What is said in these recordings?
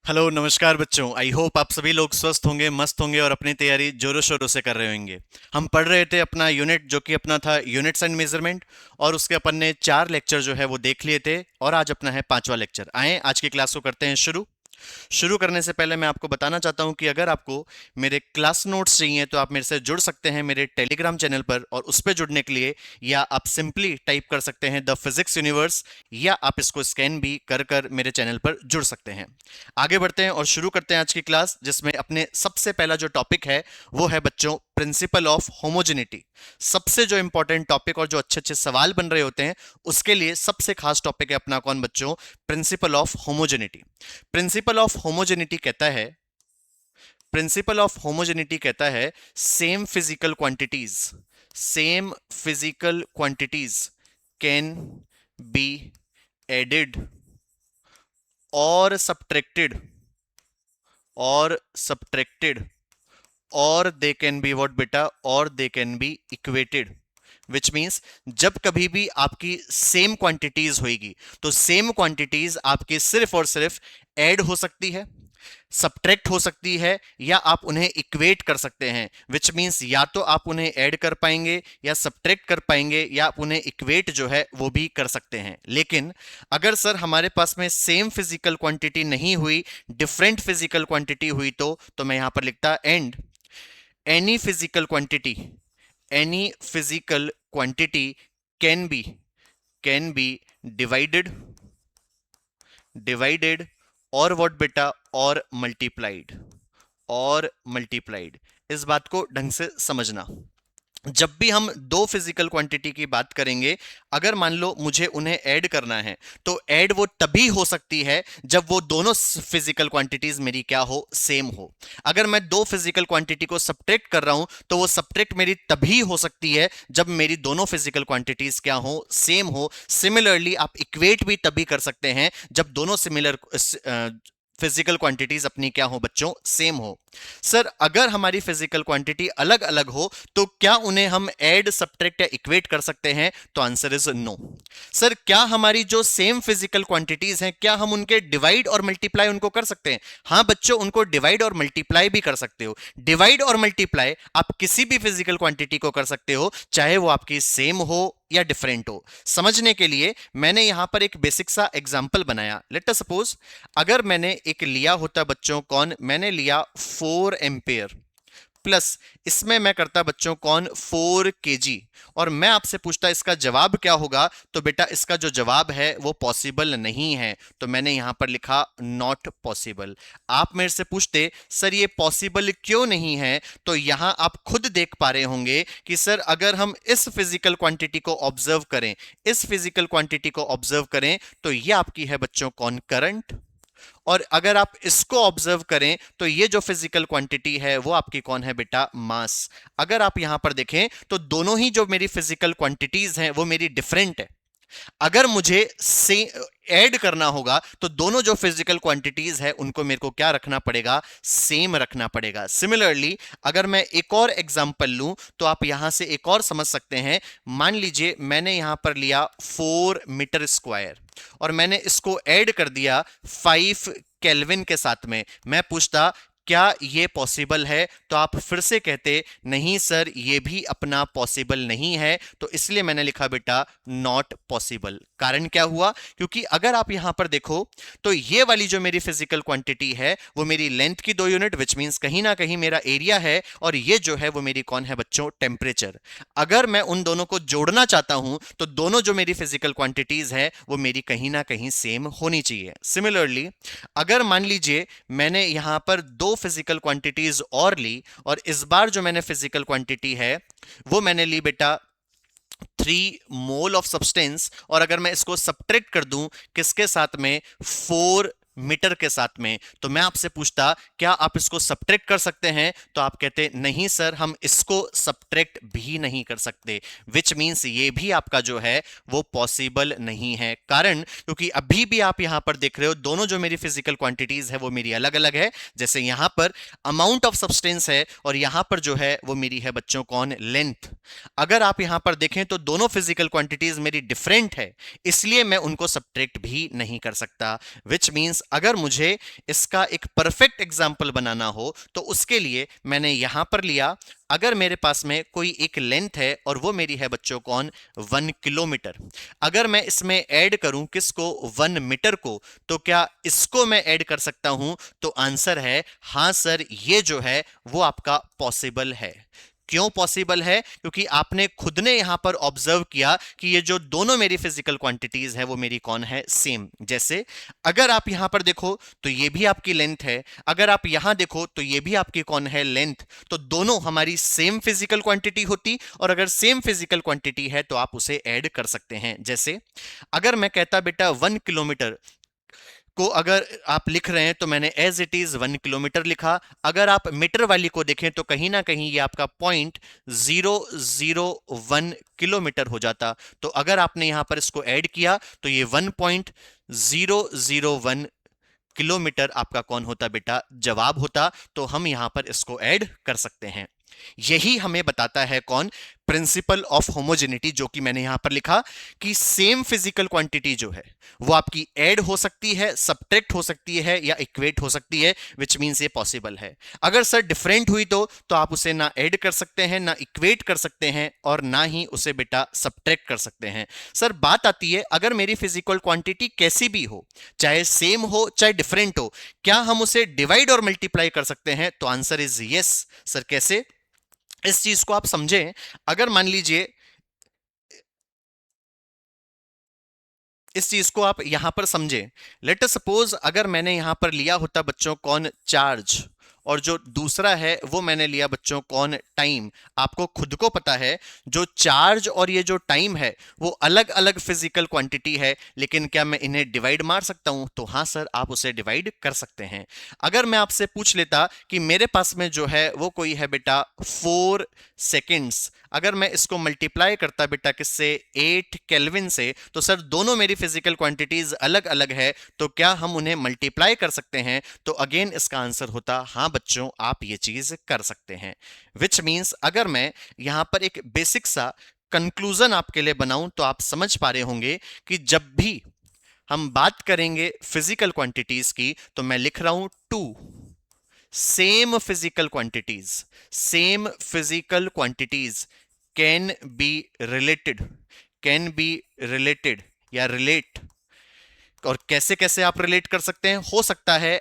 Hello नमस्कार बच्चों। I hope आप सभी लोग स्वस्थ होंगे, मस्त होंगे और अपनी तैयारी जोरों शोरों से कर रहे होंगे। हम पढ़ रहे थे अपना यूनिट जो कि अपना था यूनिट्स एंड मेजरमेंट, और उसके अपन ने 4 लेक्चर जो है वो देख लिए थे और आज अपना है 5वां लेक्चर। आए आज की क्लास को करते हैं शुरू। शुरू करने से पहले मैं आपको बताना चाहता हूं कि अगर आपको मेरे क्लास नोट्स चाहिए तो आप मेरे से जुड़ सकते हैं मेरे टेलीग्राम चैनल पर, और उस पर जुड़ने के लिए या आप सिंपली टाइप कर सकते हैं द फिजिक्स यूनिवर्स, या आप इसको स्कैन भी कर कर मेरे चैनल पर जुड़ सकते हैं। आगे बढ़ते हैं और शुरू करते हैं आज की क्लास, जिसमें अपने सबसे पहला जो टॉपिक है वो है बच्चों प्रिंसिपल ऑफ होमोजेनिटी। सबसे जो इंपॉर्टेंट टॉपिक और जो अच्छे अच्छे सवाल बन रहे होते हैं उसके लिए सबसे खास टॉपिक है अपना कौन बच्चों? Principle of homogeneity. Principle of homogeneity कहता है प्रिंसिपल ऑफ होमोजेनिटी कहता है same physical quantities can be added और सब्ट्रैक्टेड और दे कैन बी व्हाट बेटा, और they can be equated. Which means जब कभी भी आपकी सेम क्वांटिटीज होगी तो सेम क्वांटिटीज आपकी सिर्फ और सिर्फ ऐड हो सकती है, सब्ट्रैक्ट हो सकती है, या आप उन्हें इक्वेट कर सकते हैं। विच मीन्स या तो आप उन्हें ऐड कर पाएंगे या सब्ट्रैक्ट कर पाएंगे, या आप उन्हें इक्वेट जो है वो भी कर सकते हैं। लेकिन अगर सर हमारे पास में सेम फिजिकल क्वांटिटी नहीं हुई, डिफरेंट फिजिकल क्वांटिटी हुई, तो मैं यहां पर लिखता and any physical quantity any physical quantity can be divided और what बेटा, और मल्टीप्लाइड। इस बात को ढंग से समझना। जब भी हम दो फिजिकल क्वांटिटी की बात करेंगे, अगर मान लो मुझे उन्हें ऐड करना है, तो ऐड वो तभी हो सकती है जब वो दोनों फिजिकल क्वांटिटीज मेरी क्या हो, सेम हो। अगर मैं दो फिजिकल क्वांटिटी को सब्ट्रैक्ट कर रहा हूं तो वो सब्ट्रैक्ट मेरी तभी हो सकती है जब मेरी दोनों फिजिकल क्वांटिटीज क्या हो, सेम हो। सिमिलरली आप इक्वेट भी तभी कर सकते हैं जब दोनों सिमिलर फिजिकल क्वांटिटीज अपनी क्या हो बच्चों, सेम हो। सर अगर हमारी फिजिकल क्वांटिटी अलग अलग हो तो क्या उन्हें हम ऐड, सब्ट्रैक्ट या इक्वेट कर सकते हैं? तो आंसर इज नो। सर क्या हमारी जो सेम फिजिकल क्वांटिटीज हैं, क्या हम उनके डिवाइड और मल्टीप्लाई उनको कर सकते हैं? हाँ बच्चों, उनको डिवाइड और मल्टीप्लाई भी कर सकते हो। डिवाइड और मल्टीप्लाई आप किसी भी फिजिकल क्वांटिटी को कर सकते हो, चाहे वो आपकी सेम हो या डिफरेंट हो। समझने के लिए मैंने यहां पर एक बेसिक सा एग्जांपल बनाया। लेट अस सपोज अगर मैंने एक लिया होता बच्चों कौन, मैंने लिया 4 एम्पेयर प्लस इसमें मैं करता बच्चों कौन, 4 kg, और मैं आपसे पूछता इसका जवाब क्या होगा, तो बेटा इसका जो जवाब है वो पॉसिबल नहीं है, तो मैंने यहां पर लिखा नॉट पॉसिबल। आप मेरे से पूछते सर ये पॉसिबल क्यों नहीं है, तो यहां आप खुद देख पा रहे होंगे कि सर अगर हम इस फिजिकल क्वांटिटी को ऑब्जर्व करें, तो ये आपकी है बच्चों कौन, करंट। और अगर आप इसको ऑब्जर्व करें तो ये जो फिजिकल क्वांटिटी है वो आपकी कौन है बेटा, मास। अगर आप यहां पर देखें तो दोनों ही जो मेरी फिजिकल क्वांटिटीज हैं वो मेरी डिफरेंट है। अगर मुझे से ऐड करना होगा तो दोनों जो फिजिकल क्वांटिटीज है उनको मेरे को क्या रखना पड़ेगा, सेम रखना पड़ेगा। सिमिलरली अगर मैं एक और एग्जांपल लूं तो आप यहां से एक और समझ सकते हैं। मान लीजिए मैंने यहां पर लिया 4 मीटर स्क्वायर और मैंने इसको ऐड कर दिया 5 केल्विन के साथ में। मैं पूछता क्या ये पॉसिबल है, तो आप फिर से कहते नहीं सर ये भी अपना पॉसिबल नहीं है, तो इसलिए मैंने लिखा बेटा नॉट पॉसिबल। कारण क्या हुआ, क्योंकि अगर आप यहां पर देखो तो ये वाली जो मेरी फिजिकल क्वांटिटी है वो मेरी लेंथ की 2 यूनिट, विच मींस कहीं ना कहीं मेरा एरिया है, और ये जो है वो मेरी कौन है बच्चों, टेम्परेचर। अगर मैं उन दोनों को जोड़ना चाहता हूं तो दोनों जो मेरी फिजिकल क्वांटिटीज है वो मेरी कहीं ना कहीं सेम होनी चाहिए। सिमिलरली अगर मान लीजिए मैंने यहां पर दो फिजिकल क्वांटिटीज और ली, और इस बार जो मैंने फिजिकल क्वांटिटी है वो मैंने ली बेटा 3 मोल ऑफ सब्सटेंस, और अगर मैं इसको सब्ट्रैक्ट कर दूं किसके साथ में, 4 मीटर के साथ में, तो मैं आपसे पूछता क्या आप इसको सब्ट्रैक्ट कर सकते हैं, तो आप कहते नहीं सर हम इसको सब्ट्रैक्ट भी नहीं कर सकते। विच मींस ये भी आपका जो है वो पॉसिबल नहीं है। कारण क्योंकि अभी भी आप यहां पर देख रहे हो दोनों जो मेरी फिजिकल क्वांटिटीज है वो मेरी अलग अलग है। जैसे यहां पर अमाउंट ऑफ सब्सटेंस है और यहां पर जो है वो मेरी है बच्चों कौन, लेंथ। अगर आप यहां पर देखें तो दोनों फिजिकल क्वांटिटीज मेरी डिफरेंट है, इसलिए मैं उनको सब्ट्रैक्ट भी नहीं कर सकता। विच मींस अगर मुझे इसका एक परफेक्ट एग्जाम्पल बनाना हो तो उसके लिए मैंने यहां पर लिया, अगर मेरे पास में कोई एक लेंथ है और वो मेरी है बच्चों कौन 1 किलोमीटर, अगर मैं इसमें ऐड करूं किसको 1 मीटर को, तो क्या इसको मैं ऐड कर सकता हूं? तो आंसर है हां सर, ये जो है वो आपका पॉसिबल है। क्यों पॉसिबल है? क्योंकि आपने खुद ने यहां पर ऑब्जर्व किया कि ये जो दोनों मेरी फिजिकल क्वांटिटीज है वो मेरी कौन है? सेम। जैसे अगर आप यहां पर देखो तो ये भी आपकी लेंथ है, अगर आप यहां देखो तो ये भी आपकी कौन है? लेंथ। तो दोनों हमारी सेम फिजिकल क्वांटिटी होती, और अगर सेम फिजिकल क्वांटिटी है तो आप उसे ऐड कर सकते हैं। जैसे अगर मैं कहता बेटा 1 किलोमीटर को अगर आप लिख रहे हैं तो मैंने एज इट इज 1 किलोमीटर लिखा, अगर आप मीटर वाली को देखें तो कहीं ना कहीं ये आपका 0.001 किलोमीटर हो जाता। तो अगर आपने यहां पर इसको ऐड किया तो ये 1.001 किलोमीटर आपका कौन होता बेटा? जवाब होता। तो हम यहां पर इसको ऐड कर सकते हैं। यही हमें बताता है कौन? प्रिंसिपल ऑफ होमोजेनिटी, जो कि मैंने यहां पर लिखा कि सेम फिजिकल क्वांटिटी जो है वो आपकी ऐड हो सकती है, सब्ट्रैक्ट हो सकती है या इक्वेट हो सकती है, विच मींस ये पॉसिबल है। अगर सर डिफरेंट हुई तो आप उसे ना ऐड कर सकते हैं, ना इक्वेट कर सकते हैं, और ना ही उसे बेटा सब्ट्रैक्ट कर सकते हैं। सर बात आती है अगर मेरी फिजिकल क्वांटिटी कैसी भी हो, चाहे सेम हो चाहे डिफरेंट हो, क्या हम उसे डिवाइड और मल्टीप्लाई कर सकते हैं? तो आंसर इज यस। सर कैसे? इस चीज को आप समझें। अगर मान लीजिए इस चीज को आप यहां पर समझें, लेट अस सपोज अगर मैंने यहां पर लिया होता बच्चों कौन? चार्ज, और जो दूसरा है वो मैंने लिया बच्चों कौन? टाइम। आपको खुद को पता है जो चार्ज और ये जो टाइम है वो अलग अलग फिजिकल क्वांटिटी है, लेकिन क्या मैं इन्हें डिवाइड मार सकता हूं? तो हां सर, आप उसे डिवाइड कर सकते हैं। अगर मैं आपसे पूछ लेता कि मेरे पास में जो है वो कोई है बेटा 4 सेकेंड्स, अगर मैं इसको मल्टीप्लाई करता बेटा किससे? 8 केल्विन से, तो सर दोनों मेरी फिजिकल क्वांटिटीज अलग अलग है, तो क्या हम उन्हें मल्टीप्लाई कर सकते हैं? तो अगेन इसका आंसर होता हां बच्चों, आप ये चीज कर सकते हैं। विच मींस अगर मैं यहां पर एक बेसिक सा कंक्लूजन आपके लिए बनाऊं तो आप समझ पा रहे होंगे कि जब भी हम बात करेंगे फिजिकल क्वांटिटीज की तो मैं लिख रहा हूं to same physical quantities can be related या relate। और कैसे कैसे आप रिलेट कर सकते हैं? हो सकता है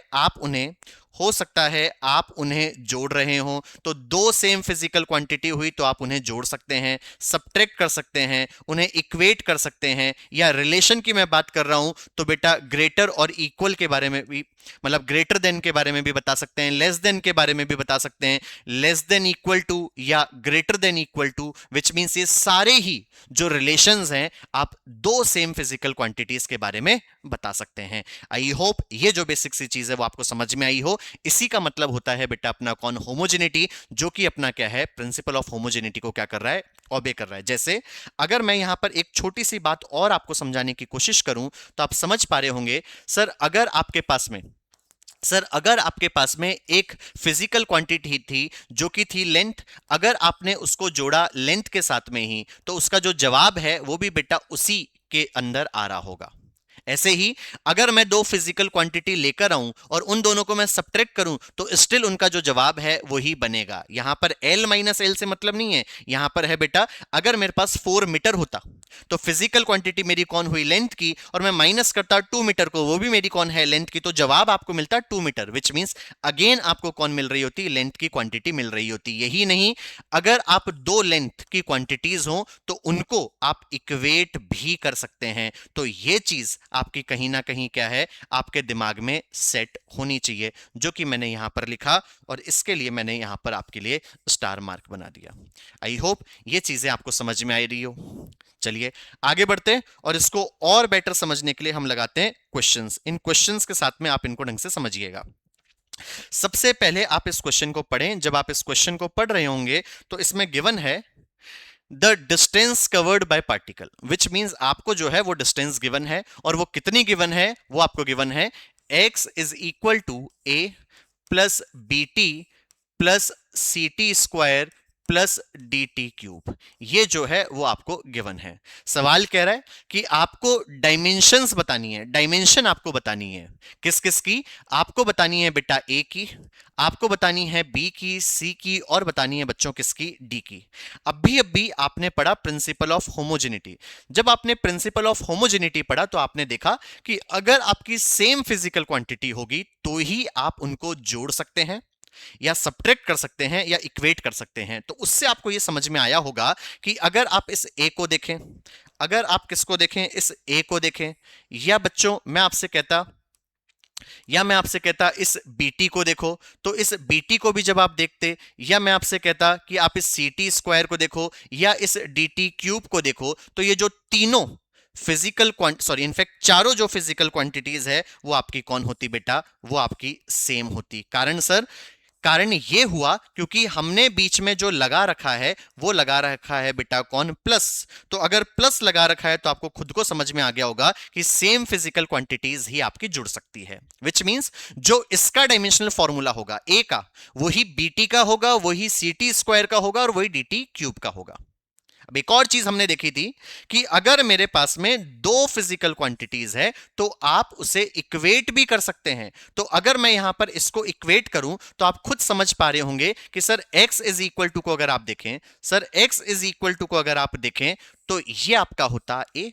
आप उन्हें जोड़ रहे हो, तो दो सेम फिजिकल क्वांटिटी हुई तो आप उन्हें जोड़ सकते हैं, सब्ट्रैक्ट कर सकते हैं, उन्हें इक्वेट कर सकते हैं, या रिलेशन की मैं बात कर रहा हूं तो बेटा ग्रेटर और इक्वल के बारे में भी, मतलब ग्रेटर देन के बारे में भी बता सकते हैं, लेस देन के बारे में भी बता सकते हैं, लेस देन इक्वल टू या greater than equal to, which means ये सारे ही जो रिलेशंस हैं आप दो सेम फिजिकल क्वांटिटीज के बारे में बता सकते हैं। आई होप ये जो बेसिक सी चीज है वो आपको समझ में आई हो। इसी का मतलब होता है बेटा अपना कौन? होमोजेनिटी, जो कि अपना क्या है? प्रिंसिपल ऑफ होमोजेनिटी को क्या कर रहा है? ओबे कर रहा है। जैसे अगर मैं यहां पर एक छोटी सी बात और आपको समझाने की कोशिश करूं तो आप समझ पा रहे होंगे। सर अगर आपके पास में एक फिजिकल क्वांटिटी थी जो कि थी लेंथ, अगर आपने उसको जोड़ा लेंथ के साथ में ही तो उसका जो जवाब है वो भी बेटा उसी के अंदर आ रहा होगा। ऐसे ही अगर मैं दो फिजिकल क्वांटिटी लेकर आऊं और उन दोनों को मैं सब्ट्रैक्ट करूं तो स्टिल उनका जो जवाब है वही बनेगा। यहां पर L माइनस एल से मतलब नहीं है, यहां पर है बेटा अगर मेरे पास 4 मीटर होता तो फिजिकल क्वांटिटी मेरी कौन हुई? लेंथ की, और मैं माइनस करता 2 मीटर को, वो भी मेरी कौन है? लेंथ की, तो जवाब आपको मिलता 2 मीटर, विच मींस अगेन आपको कौन मिल रही होती? लेंथ की क्वांटिटी मिल रही होती। यही नहीं, अगर आप दो लेंथ की क्वांटिटीज हो तो उनको आप इक्वेट भी कर सकते हैं। तो ये चीज आपकी कहीं ना कहीं क्या है? आपके दिमाग में सेट होनी चाहिए, जो कि मैंने यहां पर लिखा, और इसके लिए मैंने यहां पर आपके लिए स्टार मार्क बना दिया। आई होप ये चीजें आपको समझ में आ रही हो। चलिए आगे बढ़ते हैं, और इसको और बेटर समझने के लिए हम लगाते हैं क्वेश्चंस। इन क्वेश्चंस के साथ में आप इनको ढंग से समझिएगा। सबसे पहले आप इस क्वेश्चन को पढ़ें। जब आप इस क्वेश्चन को पढ़ रहे होंगे तो इसमें गिवन है the distance covered by particle, which means आपको जो है वो डिस्टेंस गिवन है, और वो कितनी गिवन है? वो आपको गिवन है x is equal to a plus b t plus c t square plus d t cube, ये जो है वो आपको गिवन है। सवाल कह रहा है कि आपको डायमेंशंस बतानी है, डायमेंशन आपको बतानी है किस किस की, आपको बतानी है बेटा ए की, आपको बतानी है बी की, सी की, और बतानी है बच्चों किसकी, डी की। अभी आपने पढ़ा प्रिंसिपल ऑफ होमोजेनिटी। जब आपने प्रिंसिपल ऑफ होमोजेनिटी पढ़ा तो आपने देखा कि अगर आपकी सेम फिजिकल क्वांटिटी होगी तो ही आप उनको जोड़ सकते हैं या सब्ट्रैक्ट कर सकते हैं या इक्वेट कर सकते हैं। तो उससे आपको यह समझ में आया होगा कि अगर आप इस ए को देखें, अगर आप किसको देखें, इस ए को देखें, या बच्चों मैं आपसे कहता इस बीटी को देखो, तो इस बीटी को भी जब आप देखते, या मैं आपसे कहता कि आप इस सीटी स्क्वायर को देखो या इस डीटी क्यूब को देखो, तो ये जो तीनों फिजिकल इनफैक्ट चारों जो फिजिकल क्वांटिटीज है वो आपकी कौन होती बेटा, वो आपकी सेम होती। कारण सर, कारण ये हुआ क्योंकि हमने बीच में जो लगा रखा है वो लगा रखा है बेटा कौन, प्लस। तो अगर प्लस लगा रखा है तो आपको खुद को समझ में आ गया होगा कि सेम फिजिकल क्वांटिटीज ही आपकी जुड़ सकती है। विच मींस जो इसका डायमेंशनल फॉर्मूला होगा ए का, वही बीटी का होगा, वही सीटी स्क्वायर का होगा, और वही डीटी क्यूब का होगा। अब एक और चीज हमने देखी थी कि अगर मेरे पास में दो फिजिकल क्वांटिटीज है तो आप उसे इक्वेट भी कर सकते हैं। तो अगर मैं यहां पर इसको इक्वेट करूं तो आप खुद समझ पा रहे होंगे कि sir x is equal to को अगर आप देखें, sir x is equal to को अगर आप देखें तो ये आपका होता a,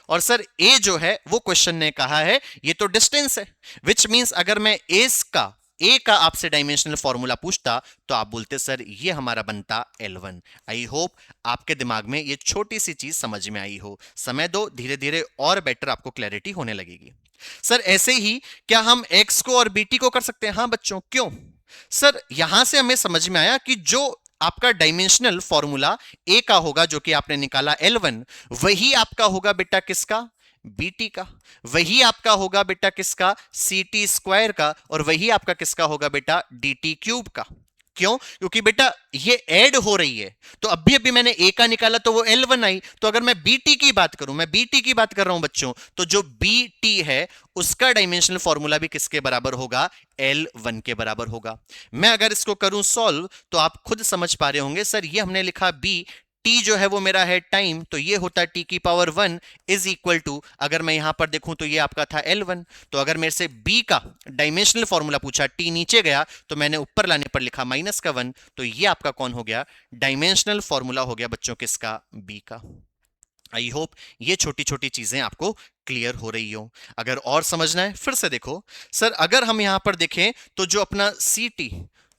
और सर a जो है वो क्वेश्चन ने कहा है ये तो डिस्टेंस है। विच मींस अगर मैं ए का आपसे डायमेंशनल फॉर्मूला पूछता तो आप बोलते सर ये हमारा बनता L1। आई होप आपके दिमाग में ये छोटी सी चीज समझ में आई हो। समय दो, धीरे धीरे और बेटर आपको क्लैरिटी होने लगेगी। सर ऐसे ही क्या हम x को और bt को कर सकते हैं? हाँ बच्चों, क्यों? सर यहां से हमें समझ में आया कि जो आपका डायमेंशनल फॉर्मूला ए का होगा जो कि आपने निकाला L1, वही आपका होगा बेटा किसका, बीटी का, वही आपका होगा बेटा किसका, सीटी स्क्वायर का, और वही आपका किसका होगा बेटा, डीटी क्यूब का। क्यों? क्योंकि बेटा ये ऐड हो रही है। तो अभी मैंने ए का निकाला तो वो L1 आई, तो अगर मैं बीटी की बात करूं, मैं बीटी की बात कर रहा हूं बच्चों, तो जो बीटी है उसका डायमेंशनल फॉर्मूला भी किसके बराबर होगा, L1 के बराबर होगा। मैं अगर इसको करूं सॉल्व तो आप खुद समझ पा रहे होंगे सर ये हमने लिखा बी, टी जो है वो मेरा है टाइम, तो ये होता टी की पावर 1 इज इक्वल टू, अगर मैं यहां पर देखूं तो ये आपका था L1। तो अगर मेरे से बी का डायमेंशनल फॉर्मूला पूछा, टी नीचे गया तो मैंने ऊपर लाने पर लिखा -1, तो ये आपका कौन हो गया, डायमेंशनल फॉर्मूला हो गया बच्चों किसका, बी का। आई होप ये छोटी छोटी चीजें आपको क्लियर हो रही हो। अगर और समझना है फिर से देखो। सर अगर हम यहां पर देखें तो जो अपना सी टी,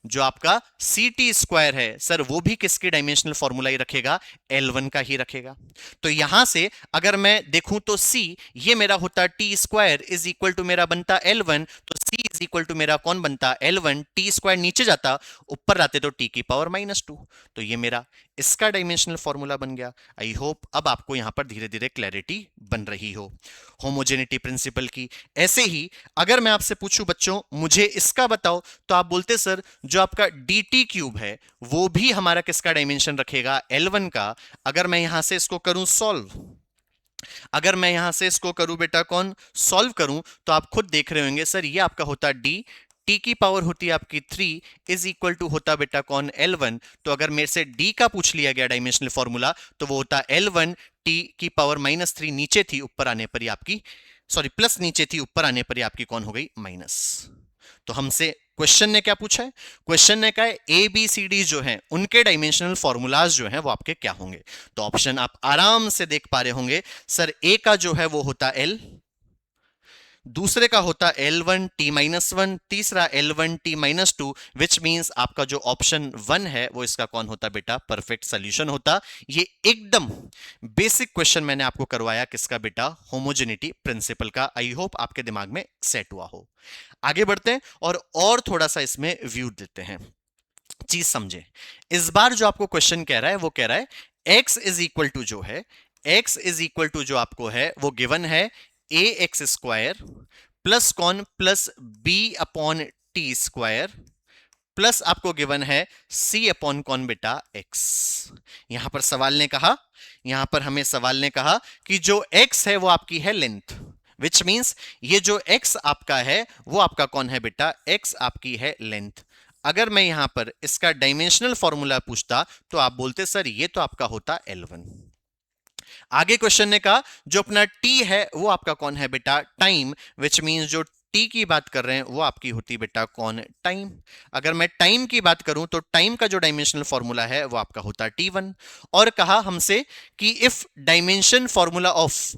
जो आपका सी टी स्क्वायर है, सर वो भी किसके डायमेंशनल फॉर्मूला ही रखेगा, L1 का ही रखेगा। तो यहां से अगर मैं देखूं तो C ये मेरा होता t square is equal to मेरा बनता L1, तो C इज इक्वल टू मेरा कौन बनता, L1। टी स्क्वायर नीचे जाता, ऊपर लाते तो टी की पावर -2, तो ये मेरा इसका डायमेंशनल फॉर्मूला बन गया। आई होप अब आपको यहां पर धीरे धीरे क्लैरिटी बन रही हो होमोजेनिटी प्रिंसिपल की। ऐसे ही अगर मैं आपसे पूछूं बच्चों मुझे इसका बताओ, तो आप बोलते सर जो आपका dt क्यूब है वो भी हमारा किसका डायमेंशन रखेगा, L1 का। अगर मैं यहां से इसको करूं सॉल्व, अगर मैं यहां से इसको करूं बेटा कौन, सॉल्व करूं, तो आप खुद देख रहे होंगे सर ये आपका होता d, टी की पावर होती है आपकी 3 इज इक्वल टू होता बेटा कौन, L1। तो अगर मेरे से d का पूछ लिया गया डायमेंशनल फॉर्मूला तो वो होता L1, टी की पावर -3 नीचे थी, ऊपर आने पर ही आपकी, प्लस नीचे थी, ऊपर आने पर ही आपकी कौन हो गई, माइनस। तो हमसे क्वेश्चन ने क्या पूछा है, क्वेश्चन ने कहा है ए बी सी डी जो हैं उनके डायमेंशनल फॉर्मूलाज जो हैं वो आपके क्या होंगे। तो ऑप्शन आप आराम से देख पा रहे होंगे, सर ए का जो है वो होता L, दूसरे का होता L1 t-1, तीसरा L1 t-2, विच मींस आपका जो ऑप्शन 1 है वो इसका कौन होता बेटा, परफेक्ट सॉल्यूशन होता। ये एकदम बेसिक क्वेश्चन मैंने आपको करवाया किसका बेटा, होमोजेनिटी प्रिंसिपल का। आई होप आपके दिमाग में सेट हुआ हो। आगे बढ़ते हैं और थोड़ा सा इसमें व्यू देते हैं, चीज समझे। इस बार जो आपको क्वेश्चन कह रहा है वो कह रहा है x इज इक्वल टू जो है, x इज इक्वल टू जो आपको है वो गिवन है ए एक्स स्क्वायर प्लस कौन, plus b upon t square plus आपको गिवन है सी अपॉन कौन बेटा, एक्स। यहां पर सवाल ने कहा, यहां पर हमें सवाल ने कहा कि जो x है वो आपकी है लेंथ, विच मींस ये जो x आपका है वो आपका कौन है बेटा, x आपकी है लेंथ। अगर मैं यहां पर इसका डायमेंशनल फॉर्मूला पूछता तो आप बोलते सर ये तो आपका होता L1। आगे क्वेश्चन ने कहा जो अपना t है वो आपका कौन है बेटा, टाइम, विच मींस जो t की बात कर रहे हैं वो आपकी होती बेटा कौन, टाइम। अगर मैं टाइम की बात करूं तो टाइम का जो डायमेंशनल फॉर्मूला है वो आपका होता t1। और कहा हमसे कि if dimension formula of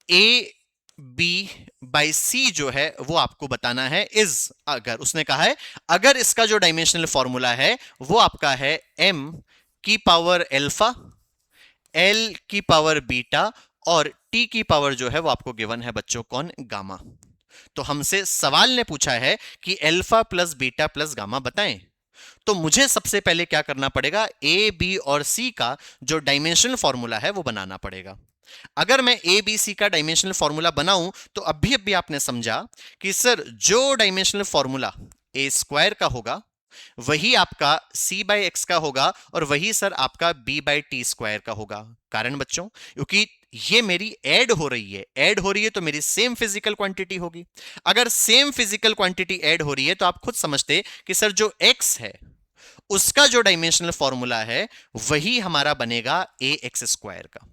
A B by C जो है वो आपको बताना है इज, अगर उसने कहा है अगर इसका जो डायमेंशनल फॉर्मूला है वो आपका है m की पावर अल्फा, एल की पावर बीटा और टी की पावर जो है वो आपको गिवन है बच्चों कौन, गामा। तो हमसे सवाल ने पूछा है कि alpha plus beta plus gamma बताएं। तो मुझे सबसे पहले क्या करना पड़ेगा, ए बी और सी का जो डायमेंशनल फॉर्मूला है वो बनाना पड़ेगा। अगर मैं ए बी सी का डायमेंशनल फॉर्मूला बनाऊं तो अभी आपने समझा कि सर जो डायमेंशनल फॉर्मूला ए स्क्वायर का होगा वही आपका c बाई एक्स का होगा और वही सर आपका b बाई टी स्क्वायर का होगा। कारण बच्चों क्योंकि ये मेरी ऐड हो रही है, ऐड हो रही है तो मेरी सेम फिजिकल क्वांटिटी होगी। अगर सेम फिजिकल क्वांटिटी ऐड हो रही है तो आप खुद समझते कि सर जो x है उसका जो डायमेंशनल फॉर्मूला है वही हमारा बनेगा ए एक्स स्क्वायर का।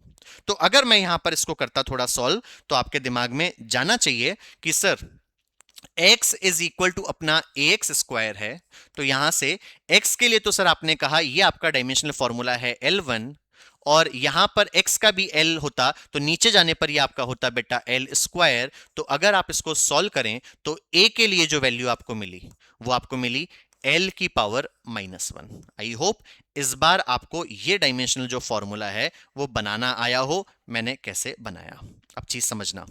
तो अगर मैं यहां पर इसको करता थोड़ा सॉल्व तो आपके दिमाग में जाना चाहिए कि sir x is equal to अपना ए एक्स स्क्वायर है। तो यहां से x के लिए तो सर आपने कहा ये आपका डायमेंशनल फॉर्मूला है L1 और यहां पर x का भी L होता तो नीचे जाने पर ये आपका होता बेटा L स्क्वायर। तो अगर आप इसको सॉल्व करें तो a के लिए जो वैल्यू आपको मिली वो आपको मिली L की पावर -1। आई होप इस बार आपको ये डायमेंशनल जो फॉर्मूला है वो बनाना आया हो, मैंने कैसे बनाया। अब चीज समझना,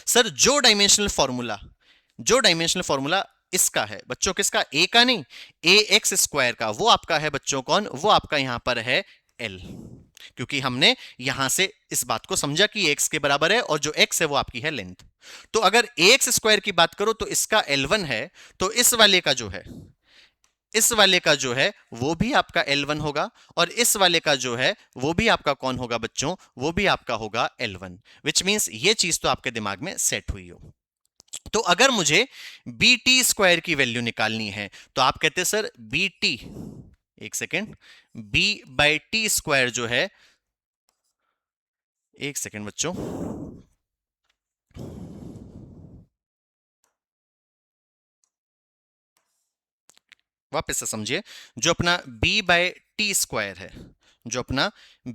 सर जो डायमेंशनल फॉर्मूला इसका है बच्चों, किसका, ए का नहीं, ए एक्स स्क्वायर का, वो आपका है बच्चों कौन, वो आपका यहां पर है एल। क्योंकि हमने यहां से इस बात को समझा कि एक्स के बराबर है और जो एक्स है वो आपकी है लेंथ। तो अगर ए एक्स स्क्वायर की बात करो तो इसका L1 है, तो इस वाले का जो है वो भी आपका L1 होगा और इस वाले का जो है वो भी आपका कौन होगा बच्चों, वो भी आपका होगा L1। विच मींस ये चीज तो आपके दिमाग में सेट हुई हो। तो अगर मुझे बी टी स्क्वायर की वैल्यू निकालनी है तो आप कहते सर बी टी, एक second, b by t square जो है, एक सेकेंड बच्चों, वापस से समझिए, जो अपना b बाय टी स्क्वायर है, जो अपना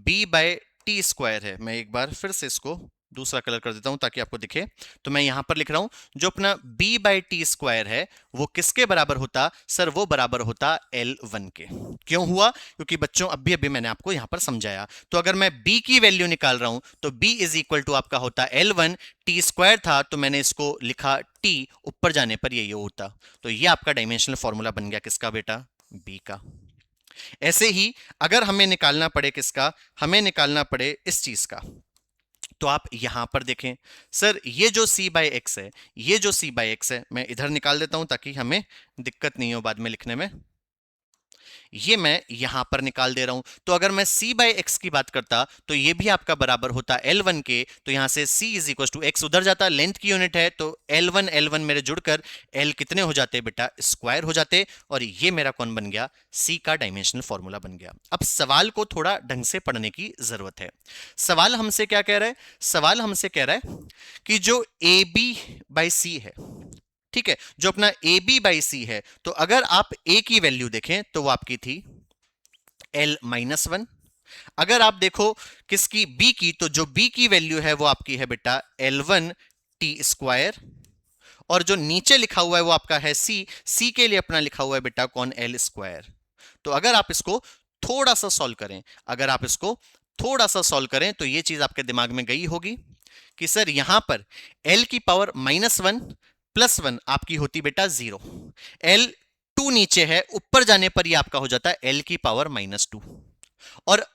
b बाय टी स्क्वायर है, मैं एक बार फिर से इसको दूसरा कलर कर देता हूं ताकि आपको दिखे। तो मैं यहां पर लिख रहा हूं जो अपना b बाय टी स्क्वायर है वो किसके बराबर होता, सर वो बराबर होता L1 के। क्यों हुआ, क्योंकि बच्चों अभी अभी मैंने आपको यहां पर समझाया। तो अगर मैं b की वैल्यू निकाल रहा हूं तो b इज इक्वल टू आपका होता L1, टी स्क्वायर था तो मैंने इसको लिखा t, ऊपर जाने पर ये होता। तो ये आपका डायमेंशनल फॉर्मूला बन गया किसका बेटा, b का। ऐसे ही अगर हमें निकालना पड़े किसका, हमें निकालना पड़े इस चीज का, तो आप यहां पर देखें सर ये जो c बाई एक्स है, ये जो c बाई एक्स है, मैं इधर निकाल देता हूं ताकि हमें दिक्कत नहीं हो बाद में लिखने में। ये मैं यहां पर निकाल दे रहा हूं। तो अगर मैं c बाई एक्स की बात करता तो ये भी आपका बराबर होता L1 के। तो यहां से c is equal to x उधर जाता, लेंथ की यूनिट है तो L1 L1 मेरे जुड़कर L कितने हो जाते बेटा, स्क्वायर हो जाते। और ये मेरा कौन बन गया, c का डायमेंशनल फॉर्मूला बन गया। अब सवाल को थोड़ा ढंग से पढ़ने की जरूरत है। सवाल हमसे क्या कह रहा है, सवाल हमसे कह रहा है कि जो ए बी बाई सी है, ठीक है, जो अपना ए बी बाई सी है, तो अगर आप ए की वैल्यू देखें तो वो आपकी थी L-1। अगर आप देखो किसकी, बी की, तो जो बी की वैल्यू है वो आपकी है बेटा L1 टी स्क्वायर। और जो नीचे लिखा हुआ है वो आपका है सी, सी के लिए अपना लिखा हुआ है बेटा कौन, L स्क्वायर। तो अगर आप इसको थोड़ा सा सॉल्व करें, अगर आप इसको थोड़ा सा सॉल्व करें तो ये चीज आपके दिमाग में गई होगी कि सर यहां पर L की पावर -1 +1 आपकी होती बेटा 0, L2 नीचे है, ऊपर जाने पर ये आपका हो जाता है L की पावर -2 और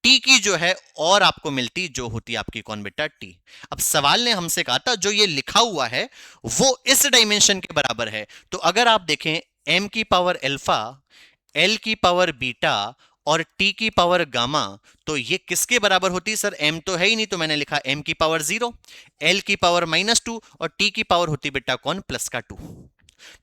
t की जो है और आपको मिलती जो होती है आपकी कौन बेटा, t। अब सवाल ने हमसे कहा था जो ये लिखा हुआ है वो इस डायमेंशन के बराबर है। तो अगर आप देखें m की पावर अल्फा, l की पावर बीटा और t की पावर गामा, तो ये किसके बराबर होती, सर m तो है ही नहीं तो मैंने लिखा m की पावर 0, l की पावर -2 और t की पावर होती बेटा कौन, +2।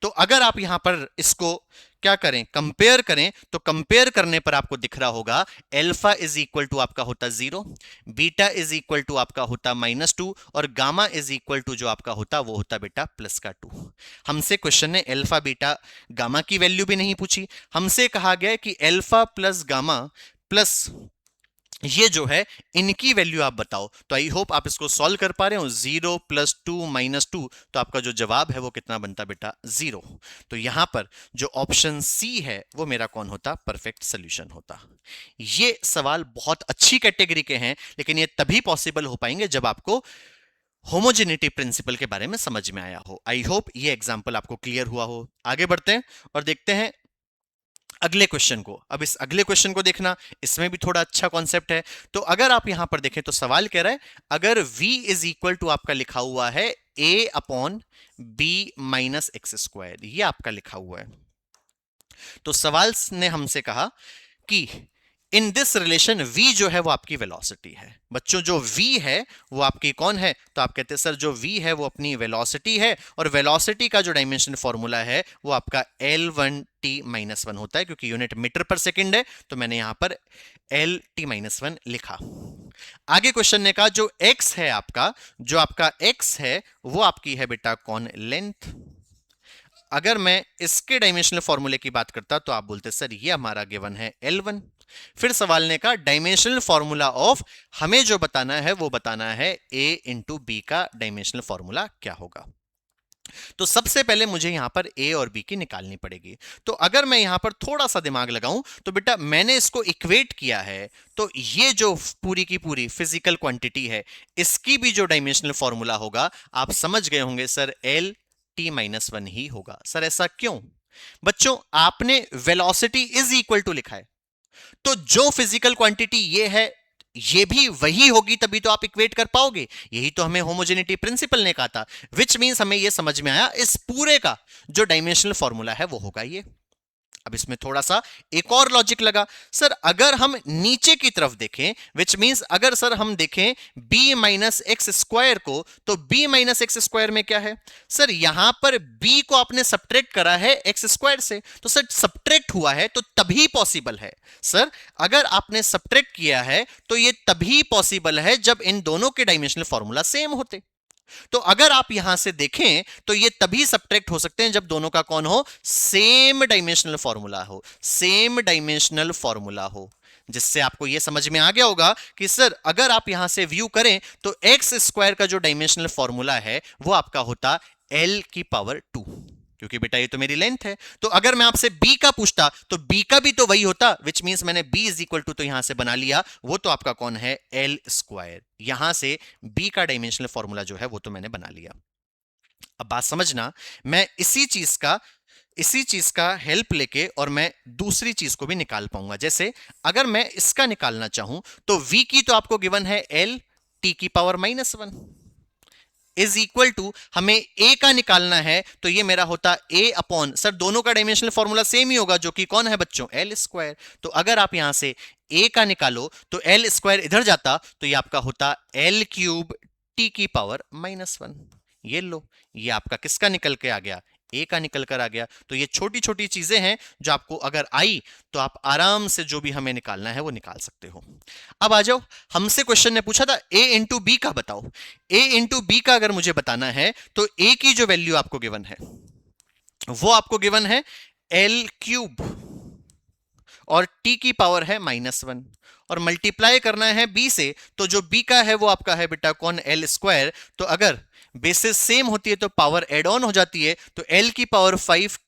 तो अगर आप यहां पर इसको क्या करें, कंपेयर करें, तो कंपेयर करने पर आपको दिख रहा होगा अल्फा इज इक्वल टू आपका होता 0, बीटा इज इक्वल टू आपका होता -2 और गामा इज इक्वल टू जो आपका होता वो होता बेटा +2। हमसे क्वेश्चन ने अल्फा बीटा गामा की वैल्यू भी नहीं पूछी, हमसे कहा गया कि अल्फा प्लस गामा प्लस ये जो है इनकी वैल्यू आप बताओ। तो आई होप आप इसको सॉल्व कर पा रहे हो। 0 + 2 - 2, तो आपका जो जवाब है वो कितना बनता बेटा 0। तो यहां पर जो ऑप्शन सी है वो मेरा कौन होता, परफेक्ट सोल्यूशन होता। ये सवाल बहुत अच्छी कैटेगरी के हैं, लेकिन ये तभी पॉसिबल हो पाएंगे जब आपको होमोजेनिटी प्रिंसिपल के बारे में समझ में आया हो। आई होप ये एग्जाम्पल आपको क्लियर हुआ हो। आगे बढ़ते हैं और देखते हैं अगले क्वेश्चन को। अब इस अगले क्वेश्चन को देखना, इसमें भी थोड़ा अच्छा कॉन्सेप्ट है। तो अगर आप यहां पर देखें तो सवाल कह रहा है अगर v इज इक्वल टू आपका लिखा हुआ है a/b - x², ये आपका लिखा हुआ है। तो सवाल ने हमसे कहा कि इन दिस रिलेशन v जो है वो आपकी वेलोसिटी है। बच्चों जो v है वो आपकी कौन है, तो आप कहते हैं सर जो v है वो अपनी वेलोसिटी है, और वेलोसिटी का जो डायमेंशन फॉर्मूला है वो आपका L1t-1 होता है, क्योंकि यूनिट मीटर पर सेकंड है तो मैंने यहां पर Lt-1 लिखा। आगे क्वेश्चन ने कहा जो x है आपका, जो आपका x है वो आपकी है बेटा कौन, लेंथ। अगर मैं इसके डायमेंशनल फॉर्मूले की बात करता तो आप बोलते सर ये हमारा गिवन है L1। फिर सवाल ने कहा डायमेंशनल फॉर्मूला ऑफ, हमें जो बताना है वो बताना है a इंटू बी का डायमेंशनल फॉर्मूला क्या होगा। तो सबसे पहले मुझे यहां पर a और b की निकालनी पड़ेगी। तो अगर मैं यहां पर थोड़ा सा दिमाग लगाऊं तो बेटा मैंने इसको इक्वेट किया है, तो ये जो पूरी की पूरी फिजिकल क्वांटिटी है इसकी भी जो डायमेंशनल फॉर्मूला होगा आप समझ गए होंगे सर Lt-1 ही होगा। सर ऐसा क्यों? बच्चों आपने वेलोसिटी इज इक्वल टू लिखा है, तो जो फिजिकल क्वांटिटी ये है ये भी वही होगी, तभी तो आप इक्वेट कर पाओगे। यही तो हमें होमोजेनिटी प्रिंसिपल ने कहा था, विच मींस हमें ये समझ में आया इस पूरे का जो डायमेंशनल फॉर्मूला है वो होगा ये। अब इसमें थोड़ा सा एक और लॉजिक लगा, सर अगर हम नीचे की तरफ देखें, विच मींस अगर सर हम देखें b-x² को, तो b-x² में क्या है सर, यहां पर b को आपने सब्ट्रैक्ट करा है x² से, तो सर सब्ट्रैक्ट हुआ है तो तभी पॉसिबल है। सर अगर आपने सब्ट्रैक्ट किया है तो ये तभी पॉसिबल है जब इन दोनों के डायमेंशनल फॉर्मूला सेम होते। तो अगर आप यहां से देखें तो ये तभी सब्ट्रैक्ट हो सकते हैं जब दोनों का कौन हो, सेम डायमेंशनल फॉर्मूला हो, सेम डायमेंशनल फॉर्मूला हो। जिससे आपको यह समझ में आ गया होगा कि सर अगर आप यहां से व्यू करें तो x² का जो डायमेंशनल फॉर्मूला है वो आपका होता L⁻², क्योंकि बेटा ये तो मेरी लेंथ है। तो अगर मैं आपसे b का पूछता तो b का भी तो वही होता, विच मींस मैंने b इज इक्वल टू तो यहां से बना लिया, वो तो आपका कौन है L²। यहां से b का डायमेंशनल फॉर्मूला जो है वो तो मैंने बना लिया। अब बात समझना, मैं इसी चीज का हेल्प लेके और मैं दूसरी चीज को भी निकाल पाऊंगा। जैसे अगर मैं इसका निकालना चाहूं तो v की तो आपको गिवन है Lt⁻⁻1 इज इक्वल टू, हमें a का निकालना है तो ये मेरा होता a अपॉन, सर दोनों का डायमेंशनल फॉर्मूला सेम ही होगा जो कि कौन है बच्चों, L²। तो अगर आप यहां से a का निकालो तो L² इधर जाता तो ये आपका होता L³ T⁻⁻1। ये लो, ये आपका किसका निकल के आ गया, ए का निकल कर आ गया। तो ये छोटी छोटी चीजें हैं जो आपको अगर आई तो आप आराम से जो भी हमें निकालना है वो निकाल सकते हो। अब आ जाओ, हमसे क्वेश्चन ने पूछा था a इंटू बी का बताओ। a इंटू बी का अगर मुझे बताना है तो a की जो वैल्यू आपको गिवन है वो आपको गिवन है L³ और t की पावर है -1, और मल्टीप्लाई करना है b से, तो जो b का है वो आपका है बेटा कौन, L²। तो अगर बेसिस सेम होती है तो पावर एड ऑन हो जाती है, तो L⁵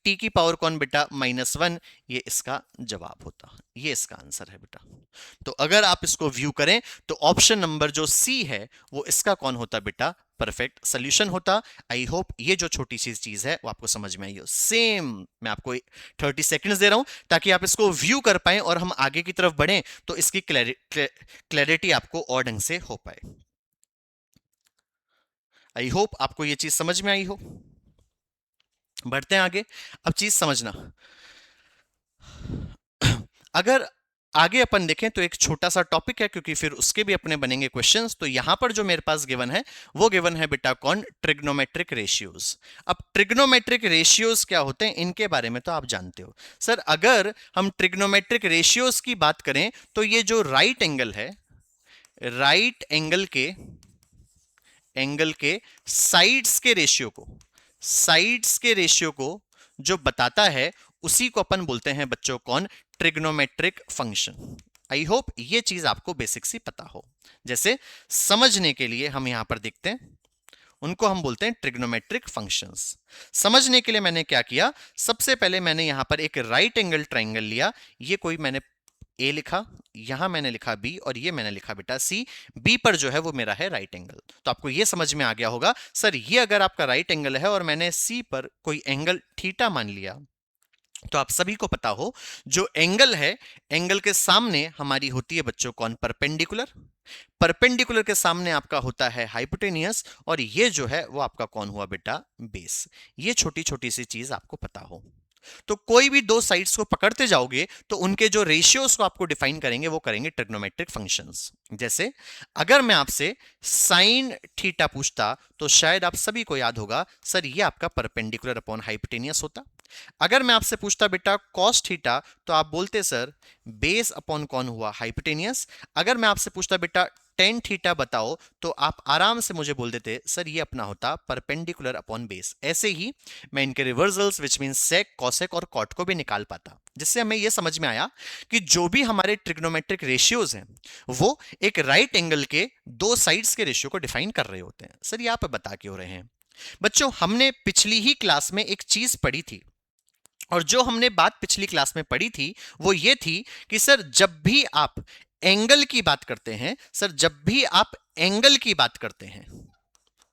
t की पावर कौन बेटा -1, ये इसका जवाब होता, ये इसका आंसर है बेटा। तो अगर आप इसको व्यू करें तो ऑप्शन नंबर जो सी है वो इसका कौन होता बेटा, परफेक्ट सोल्यूशन होता। आई होप ये जो छोटी सी चीज है वो आपको समझ में आई हो। सेम मैं आपको 30 सेकंड्स दे रहा हूं ताकि आप इसको व्यू कर पाए और हम आगे की तरफ बढ़ें तो इसकी क्लैरिटी आपको और ढंग से हो पाए। आई होप आपको ये चीज समझ में आई हो। बढ़ते हैं आगे। अब चीज समझना, अगर आगे अपन देखें तो एक छोटा सा टॉपिक है, क्योंकि फिर उसके भी अपने बनेंगे क्वेश्चंस। तो यहां पर जो मेरे पास गिवन है वो गिवन है बेटा कौन, ट्रिग्नोमेट्रिक रेशियोज। अब ट्रिग्नोमेट्रिक रेशियोज क्या होते हैं इनके बारे में तो आप जानते हो सर। अगर हम ट्रिग्नोमेट्रिक रेशियोज की बात करें तो ये जो राइट एंगल है, राइट एंगल के साइड्स के रेशियो को, साइड्स के रेशियो को जो बताता है उसी को अपन बोलते हैं बच्चों कौन, ट्रिग्नोमेट्रिक फंक्शन। आई होप ये चीज आपको बेसिक सी पता हो। जैसे समझने के लिए हम यहां पर देखते हैं, उनको हम बोलते हैं ट्रिग्नोमेट्रिक फंक्शंस। समझने के लिए मैंने क्या किया, सबसे पहले मैंने यहां पर एक राइट एंगल ट्राइंगल लिया। ये कोई मैंने ए लिखा, यहां मैंने लिखा बी, और ये मैंने लिखा बेटा सी। बी पर जो है वो मेरा है राइट एंगल। तो आपको ये समझ में आ गया होगा सर, ये अगर आपका राइट एंगल है और मैंने सी पर कोई एंगल थीटा मान लिया, तो आप सभी को पता हो जो एंगल है, एंगल के सामने हमारी होती है बच्चों कौन, परपेंडिकुलर। परपेंडिकुलर के सामने आपका होता है हाइपोटेनियस, और ये जो है वो आपका कौन हुआ बेटा, बेस। ये छोटी छोटी सी चीज आपको पता हो। तो कोई भी दो साइड्स को पकड़ते जाओगे तो उनके जो रेशियोज को आपको डिफाइन करेंगे वो करेंगे ट्रिग्नोमेट्रिक फंक्शंस। जैसे अगर मैं आपसे साइन थीटा पूछता तो शायद आप सभी को याद होगा सर ये आपका परपेंडिकुलर अपॉन हाइपोटेनियस होता। अगर मैं आपसे पूछता बेटा कॉस थीटा तो आप बोलते सर बेस अपॉन कौन हुआ, हाइपोटेनियस। अगर मैं आपसे पूछता बेटा टेन थीटा बताओ तो आप आराम से मुझे बोल देते सर ये अपना होता परपेंडिकुलर अपॉन बेस। ऐसे ही मैं इनके reversals which mean sec, cosec और कॉट को भी निकाल पाता, जिससे हमें यह समझ में आया कि जो भी हमारे ट्रिग्नोमेट्रिक रेशियोज हैं वो एक राइट एंगल के दो साइड्स के रेशियो को डिफाइन कर रहे होते हैं। सर ये आप बता क्यों रहे हैं बच्चों, हमने पिछली ही क्लास में एक चीज पढ़ी थी, और जो हमने बात पिछली क्लास में पढ़ी थी वो ये थी कि सर जब भी आप एंगल की बात करते हैं, सर जब भी आप एंगल की बात करते हैं,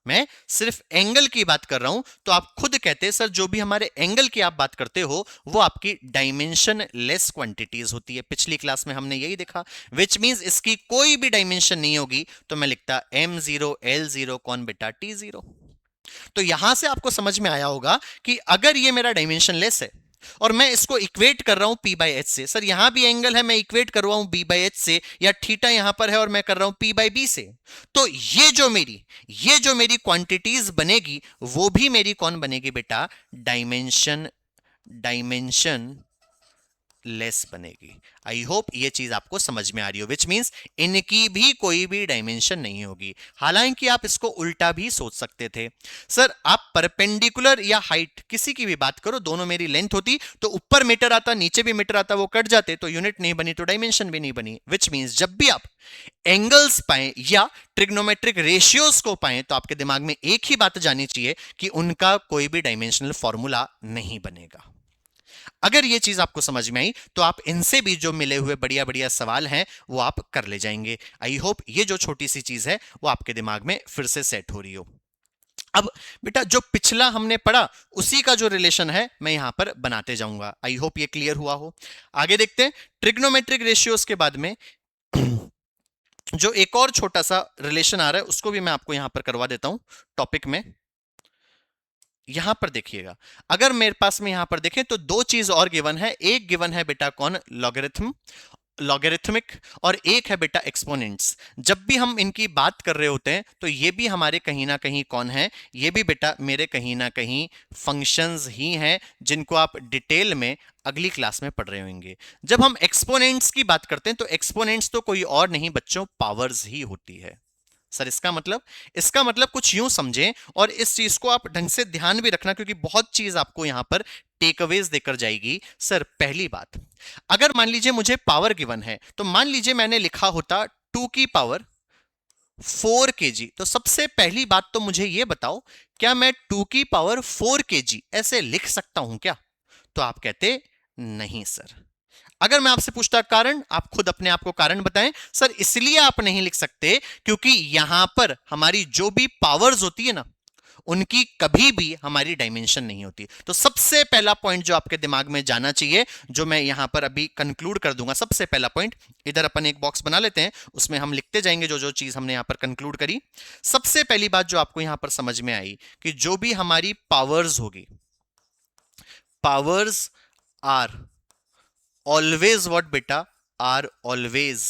मैं सिर्फ एंगल की बात कर रहा हूं, तो आप खुद कहते हैं सर जो भी हमारे एंगल की आप बात करते हो वो आपकी डायमेंशन लेस क्वांटिटीज होती है। पिछली क्लास में हमने यही देखा, विच मींस इसकी कोई भी डायमेंशन नहीं होगी, तो मैं लिखता m0 l0 कौन बेटा t0। तो यहां से आपको समझ में आया होगा कि अगर ये मेरा डायमेंशन लेस है और मैं इसको इक्वेट कर रहा हूं p बाई एच से, सर यहां भी एंगल है मैं इक्वेट कर रहा हूं b बाई एच से, या थीटा यहां पर है और मैं कर रहा हूं p बाई बी से, तो ये जो मेरी क्वांटिटीज बनेगी वो भी मेरी कौन बनेगी बेटा, डायमेंशन लेस बनेगी। आई होप ये चीज आपको समझ में आ रही हो, विच मींस इनकी भी कोई भी डायमेंशन नहीं होगी। हालांकि आप इसको उल्टा भी सोच सकते थे, सर आप परपेंडिकुलर या हाइट किसी की भी बात करो, दोनों मेरी लेंथ होती तो ऊपर मीटर आता नीचे भी मीटर आता, वो कट जाते तो यूनिट नहीं बनी तो डायमेंशन भी नहीं बनी। विच मींस जब भी आप एंगल्स पाएं या ट्रिग्नोमेट्रिक रेशियोज को पाएं तो आपके दिमाग में एक ही बात जानी चाहिए कि उनका कोई भी डायमेंशनल फॉर्मूला नहीं बनेगा। अगर ये चीज आपको समझ में आई तो आप इनसे भी जो मिले हुए बढ़िया बढ़िया सवाल हैं वो आप कर ले जाएंगे। आई होप ये जो छोटी सी चीज है वो आपके दिमाग में फिर से सेट हो रही हो। अब बेटा जो पिछला हमने पढ़ा उसी का जो रिलेशन है मैं यहां पर बनाते जाऊंगा। आई होप ये क्लियर हुआ हो। आगे देखते हैं ट्रिग्नोमेट्रिक रेशियोज के बाद में जो एक और छोटा सा रिलेशन आ रहा है उसको भी मैं आपको यहां पर करवा देता हूं टॉपिक में। यहां पर देखिएगा, अगर मेरे पास में यहां पर देखें तो दो चीज और गिवन है। एक गिवन है बेटा कौन, लॉगरिथमिक, और एक है बेटा एक्सपोनेंट्स। जब भी हम इनकी बात कर रहे होते हैं तो ये भी हमारे कहीं ना कहीं कौन है, ये भी बेटा मेरे कहीं ना कहीं फंक्शंस ही हैं जिनको आप डिटेल में अगली क्लास में पढ़ रहे होंगे। जब हम एक्सपोनेंट्स की बात करते हैं तो एक्सपोनेंट्स तो कोई और नहीं बच्चों, पावर्स ही होती है। सर इसका मतलब कुछ यूं समझें, और इस चीज को आप ढंग से ध्यान भी रखना क्योंकि बहुत चीज आपको यहां पर टेकअवेज देकर जाएगी। सर पहली बात, अगर मान लीजिए मुझे पावर गिवन है तो मान लीजिए मैंने लिखा होता 2 की पावर 4 kg, तो सबसे पहली बात तो मुझे यह बताओ क्या मैं 2 की पावर 4 kg ऐसे लिख सकता हूं क्या? तो आप कहते नहीं सर। अगर मैं आपसे पूछता कारण, आप खुद अपने आप को कारण बताएं। सर इसलिए आप नहीं लिख सकते क्योंकि यहां पर हमारी जो भी पावर्स होती है ना उनकी कभी भी हमारी डायमेंशन नहीं होती। तो सबसे पहला पॉइंट जो आपके दिमाग में जाना चाहिए, जो मैं यहां पर अभी कंक्लूड कर दूंगा, सबसे पहला पॉइंट, इधर अपन एक बॉक्स बना लेते हैं उसमें हम लिखते जाएंगे जो जो चीज हमने यहां पर कंक्लूड करी। सबसे पहली बात जो आपको यहां पर समझ में आई कि जो भी हमारी पावर्स होगी, पावर्स आर ऑलवेज व्हाट बेटा, आर ऑलवेज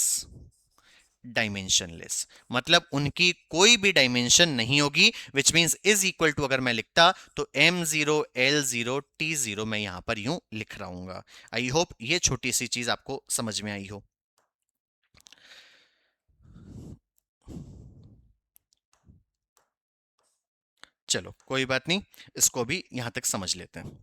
डायमेंशनलेस, मतलब उनकी कोई भी डायमेंशन नहीं होगी, which means is equal to अगर मैं लिखता तो m0 l0 t0 मैं यहां पर यूं लिख रहा हूं। आई होप ये छोटी सी चीज आपको समझ में आई हो। चलो कोई बात नहीं, इसको भी यहां तक समझ लेते हैं।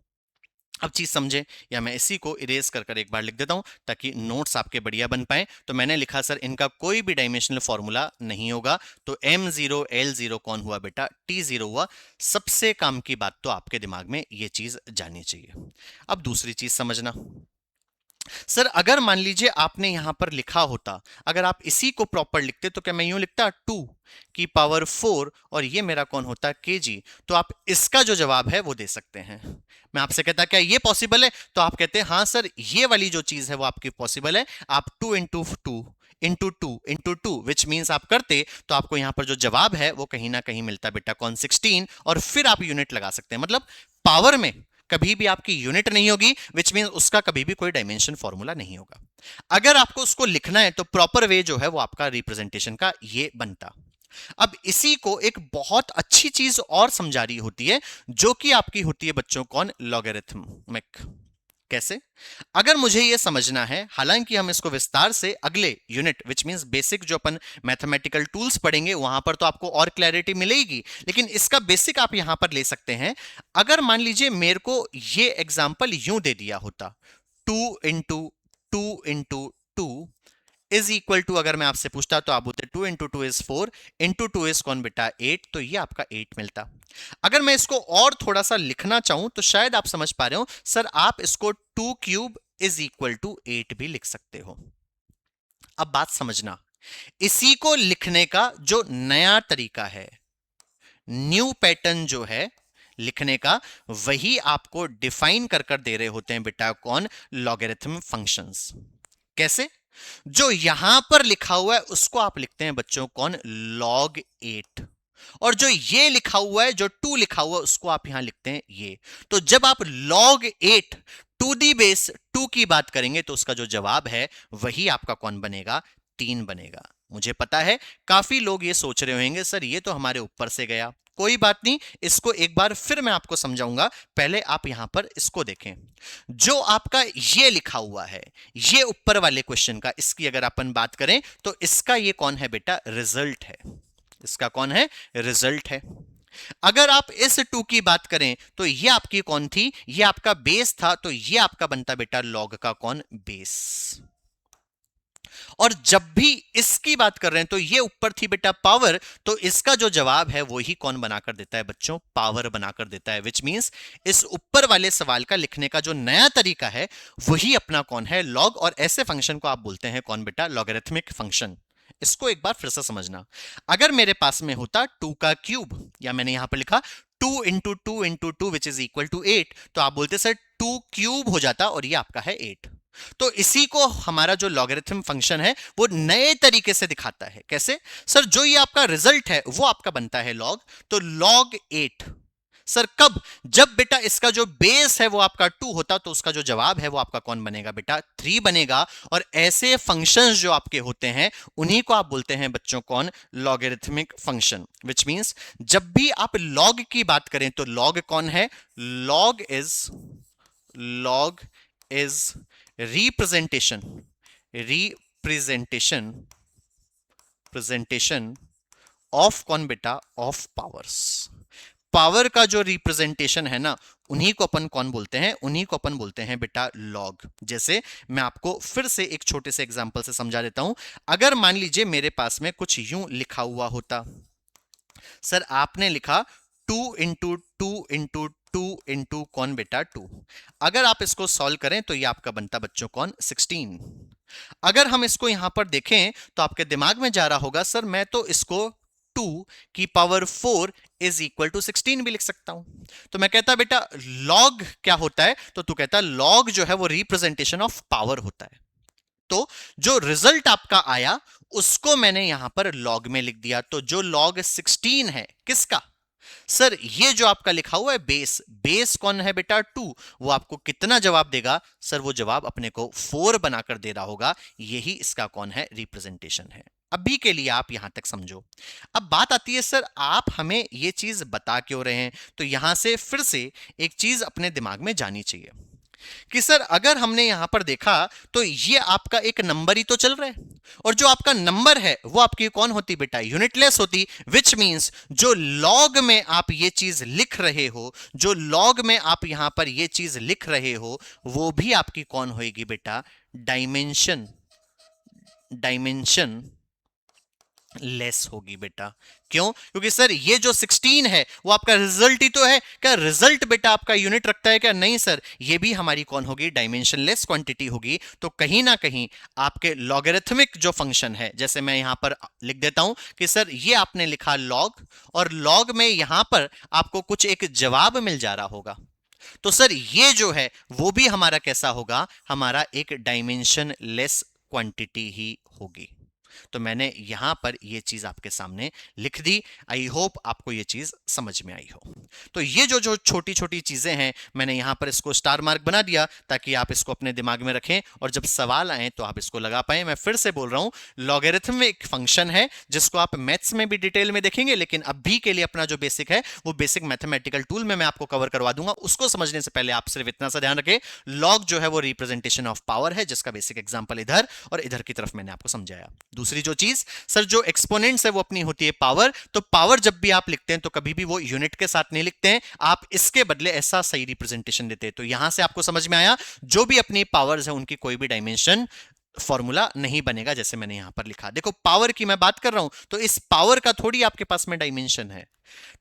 अब चीज समझे, या मैं इसी को इरेज कर कर एक बार लिख देता हूं ताकि नोट्स आपके बढ़िया बन पाए। तो मैंने लिखा सर इनका कोई भी डायमेंशनल फॉर्मूला नहीं होगा, तो m0 l0 कौन हुआ बेटा, t0 हुआ। सबसे काम की बात तो आपके दिमाग में ये चीज जानी चाहिए। अब दूसरी चीज समझना, सर अगर मान लीजिए आपने यहां पर लिखा होता, अगर आप इसी को प्रॉपर लिखते तो क्या मैं यूं लिखता 2 की पावर 4 और ये मेरा कौन होता kg, तो आप इसका जो जवाब है वो दे सकते हैं। मैं आपसे कहता क्या ये पॉसिबल है, तो आप कहते हैं हाँ सर ये वाली जो चीज है वो आपकी पॉसिबल है। आप 2 into two into two into two which means आप करते तो आपको यहां पर जो जवाब है वो कहीं ना कहीं मिलता बेटा कौन 16, और फिर आप यूनिट लगा सकते हैं। मतलब पावर में कभी भी आपकी यूनिट नहीं होगी, विच मीन उसका कभी भी कोई डायमेंशन फॉर्मूला नहीं होगा। अगर आपको उसको लिखना है तो प्रॉपर वे जो है वो आपका रिप्रेजेंटेशन का ये बनता। अब इसी को एक बहुत अच्छी चीज और समझा रही होती है, जो कि आपकी होती है बच्चों कौन, लॉगरिथमिक। कैसे, अगर मुझे यह समझना है, हालांकि हम इसको विस्तार से अगले यूनिट विच मींस बेसिक जो अपन मैथमेटिकल टूल्स पढ़ेंगे वहां पर तो आपको और क्लैरिटी मिलेगी, लेकिन इसका बेसिक आप यहां पर ले सकते हैं। अगर मान लीजिए मेरे को ये एग्जांपल यूं दे दिया होता, 2 इंटू 2 इज इक्वल टू, अगर मैं आपसे पूछता तो आप बोलते 2 इंटू 2 इज 4, इंटू 2 इज कौन बेटा 8, तो ये आपका 8 मिलता। अगर मैं इसको और थोड़ा सा लिखना चाहूं तो शायद आप समझ पा रहे हो सर, आप इसको 2³ इज इक्वल टू 8 भी लिख सकते हो। अब बात समझना, इसी को लिखने का जो नया तरीका है, न्यू पैटर्न जो है लिखने का, वही आपको डिफाइन कर कर दे रहे होते हैं बेटा कौन, लॉगरिथम फंक्शंस। कैसे, जो यहां पर लिखा हुआ है उसको आप लिखते हैं बच्चों कौन, log 8, और जो ये लिखा हुआ है, जो 2 लिखा हुआ है, उसको आप यहां लिखते हैं ये। तो जब आप log 8 टू दी बेस 2 की बात करेंगे तो उसका जो जवाब है वही आपका कौन बनेगा, 3 बनेगा। मुझे पता है काफी लोग ये सोच रहे होंगे सर ये तो हमारे ऊपर से गया, कोई बात नहीं, इसको एक बार फिर मैं आपको समझाऊंगा। पहले आप यहां पर इसको देखें, जो आपका ये लिखा हुआ है, ये ऊपर वाले क्वेश्चन का, इसकी अगर अपन बात करें तो इसका ये कौन है बेटा, रिजल्ट है। इसका कौन है, रिजल्ट है। अगर आप इस 2 की बात करें तो ये आपकी कौन थी, ये आपका बेस था, तो ये आपका बनता बेटा लॉग का कौन, बेस। और जब भी इसकी बात कर रहे हैं तो ये ऊपर थी बेटा पावर, तो इसका जो जवाब है वो ही कौन बनाकर देता है बच्चों, पावर बनाकर देता है। विच मींस इस ऊपर वाले सवाल का लिखने का जो नया तरीका है वही अपना कौन है, लॉग, और ऐसे फंक्शन को आप बोलते हैं कौन बेटा, लॉगरिथमिक फंक्शन। इसको एक बार फिर से समझना, अगर मेरे पास में होता 2 का क्यूब, या मैंने यहां पर लिखा 2 into 2 which is equal to 8, तो आप बोलते सर 2 क्यूब हो जाता और ये आपका है 8। तो इसी को हमारा जो लॉगरिथम फंक्शन है वो नए तरीके से दिखाता है। कैसे सर, जो ये आपका रिजल्ट है वो आपका बनता है लॉग, तो log 8 सर कब, जब बेटा इसका जो बेस है वो आपका 2 होता, तो उसका जो जवाब है वो आपका कौन बनेगा बेटा, 3 बनेगा। और ऐसे फंक्शंस जो आपके होते हैं उन्हीं को आप बोलते हैं बच्चों कौन, लॉगरिथमिक फंक्शन। विच मींस जब भी आप लॉग की बात करें तो लॉग कौन है, log is representation presentation of कौन बेटा, ऑफ पावर्स। पावर का जो रिप्रेजेंटेशन है ना, उन्हीं को अपन कौन बोलते हैं, उन्हीं को अपन बोलते हैं बेटा लॉग। जैसे मैं आपको फिर से एक छोटे से एग्जांपल से समझा देता हूं। अगर मान लीजिए मेरे पास में कुछ यूं लिखा हुआ होता, सर आपने लिखा 2 इंटू 2 इंटू 2 इंटू कौन बेटा 2, अगर आप इसको सॉल्व करें तो ये आपका बनता बच्चों कौन, 16। अगर हम इसको यहां पर देखें तो आपके दिमाग में जा रहा होगा सर मैं तो इसको 2 की पावर 4 इज इक्वल टू 16 भी लिख सकता हूं। तो मैं कहता बेटा लॉग क्या होता है, तो तू कहता लॉग जो है वो रिप्रेजेंटेशन ऑफ पावर होता है। तो जो रिजल्ट आपका आया उसको मैंने यहां पर लॉग में लिख दिया, तो जो लॉग 16 है किसका, सर ये जो आपका लिखा हुआ है बेस, बेस कौन है बेटा 2, वो आपको कितना जवाब देगा? सर वो जवाब अपने को 4 बनाकर दे रहा होगा, यही इसका कौन है रिप्रेजेंटेशन है। अभी के लिए आप यहां तक समझो। अब बात आती है सर आप हमें ये चीज बता क्यों रहे हैं, तो यहां से फिर से एक चीज अपने दिमाग में जानी चाहिए कि सर अगर हमने यहां पर देखा तो ये आपका एक नंबर ही तो चल रहा है, और जो आपका नंबर है वो आपकी कौन होती बेटा? यूनिटलेस होती। विच मींस जो लॉग में आप ये चीज लिख रहे हो, जो लॉग में आप यहां पर ये चीज लिख रहे हो, वो भी आपकी कौन होगी बेटा? डायमेंशन, डायमेंशन लेस होगी बेटा। क्यों? क्योंकि सर ये जो 16 है वो आपका रिजल्ट ही तो है। क्या रिजल्ट बेटा आपका यूनिट रखता है क्या? नहीं सर, ये भी हमारी कौन होगी? डायमेंशनलेस क्वांटिटी होगी। तो कहीं ना कहीं आपके लॉगरिथमिक जो फंक्शन है, जैसे मैं यहां पर लिख देता हूं कि सर ये आपने लिखा लॉग, और लॉग में यहां पर आपको कुछ एक जवाब मिल जा रहा होगा, तो सर ये जो है वो भी हमारा कैसा होगा? हमारा एक डायमेंशन लेस क्वांटिटी ही होगी। तो मैंने यहां पर यह चीज आपके सामने लिख दी। आई होप आपको यह चीज समझ में आई हो। तो ये जो जो छोटी छोटी चीजें हैं, मैंने यहां पर इसको स्टार मार्क बना दिया ताकि आप इसको अपने दिमाग में रखें और जब सवाल आए तो आप इसको लगा पाए। मैं फिर से बोल रहा हूं, लॉगरिथम एक फंक्शन है जिसको आप मैथ्स में भी डिटेल में देखेंगे, लेकिन अभी के लिए अपना जो बेसिक है वो बेसिक मैथमेटिकल टूल में मैं आपको कवर करवा दूंगा। उसको समझने से पहले आप सिर्फ इतना सा ध्यान रखें, लॉग जो है वो रिप्रेजेंटेशन ऑफ पावर है, जिसका बेसिक एग्जांपल इधर और इधर की तरफ मैंने आपको समझाया। दूसरी जो चीज सर, जो एक्सपोनेंट्स है वो अपनी होती है पावर, तो पावर जब भी आप लिखते हैं तो कभी भी वो यूनिट के साथ नहीं लिखते हैं, आप इसके बदले ऐसा सही रिप्रेजेंटेशन देते हैं। तो यहां से आपको समझ में आया, जो भी अपनी पावर्स है उनकी कोई भी डायमेंशन फॉर्मूला नहीं बनेगा, जैसे मैंने यहां पर लिखा। देखो पावर की मैं बात कर रहा हूं, तो इस पावर का थोड़ी आपके पास में डायमेंशन है,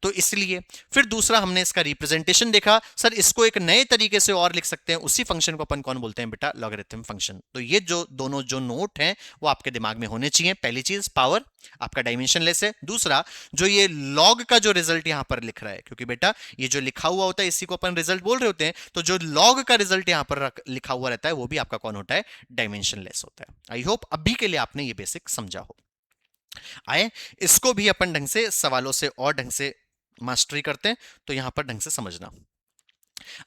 तो इसलिए फिर दूसरा हमने इसका रिप्रेजेंटेशन देखा। सर इसको एक नए तरीके से और लिख सकते हैं, उसी फंक्शन को अपन कौन बोलते हैं बेटा? Logarithm function. तो ये जो दोनों जो नोट हैं वो आपके दिमाग में होने चाहिए। पहली चीज पावर आपका डायमेंशनलेस है, दूसरा जो ये लॉग का जो रिजल्ट यहां पर लिख रहा है, क्योंकि बेटा ये जो लिखा हुआ होता है इसी को अपन रिजल्ट बोल रहे होते हैं, तो जो लॉग का रिजल्ट यहां पर लिखा हुआ रहता है वो भी आपका कौन होता है? डायमेंशनलेस होता है। आई होप अभी के लिए आपने ये बेसिक समझा हो। आए इसको भी अपन ढंग से सवालों से और ढंग से मास्टरी करते हैं, तो यहां पर ढंग से समझना।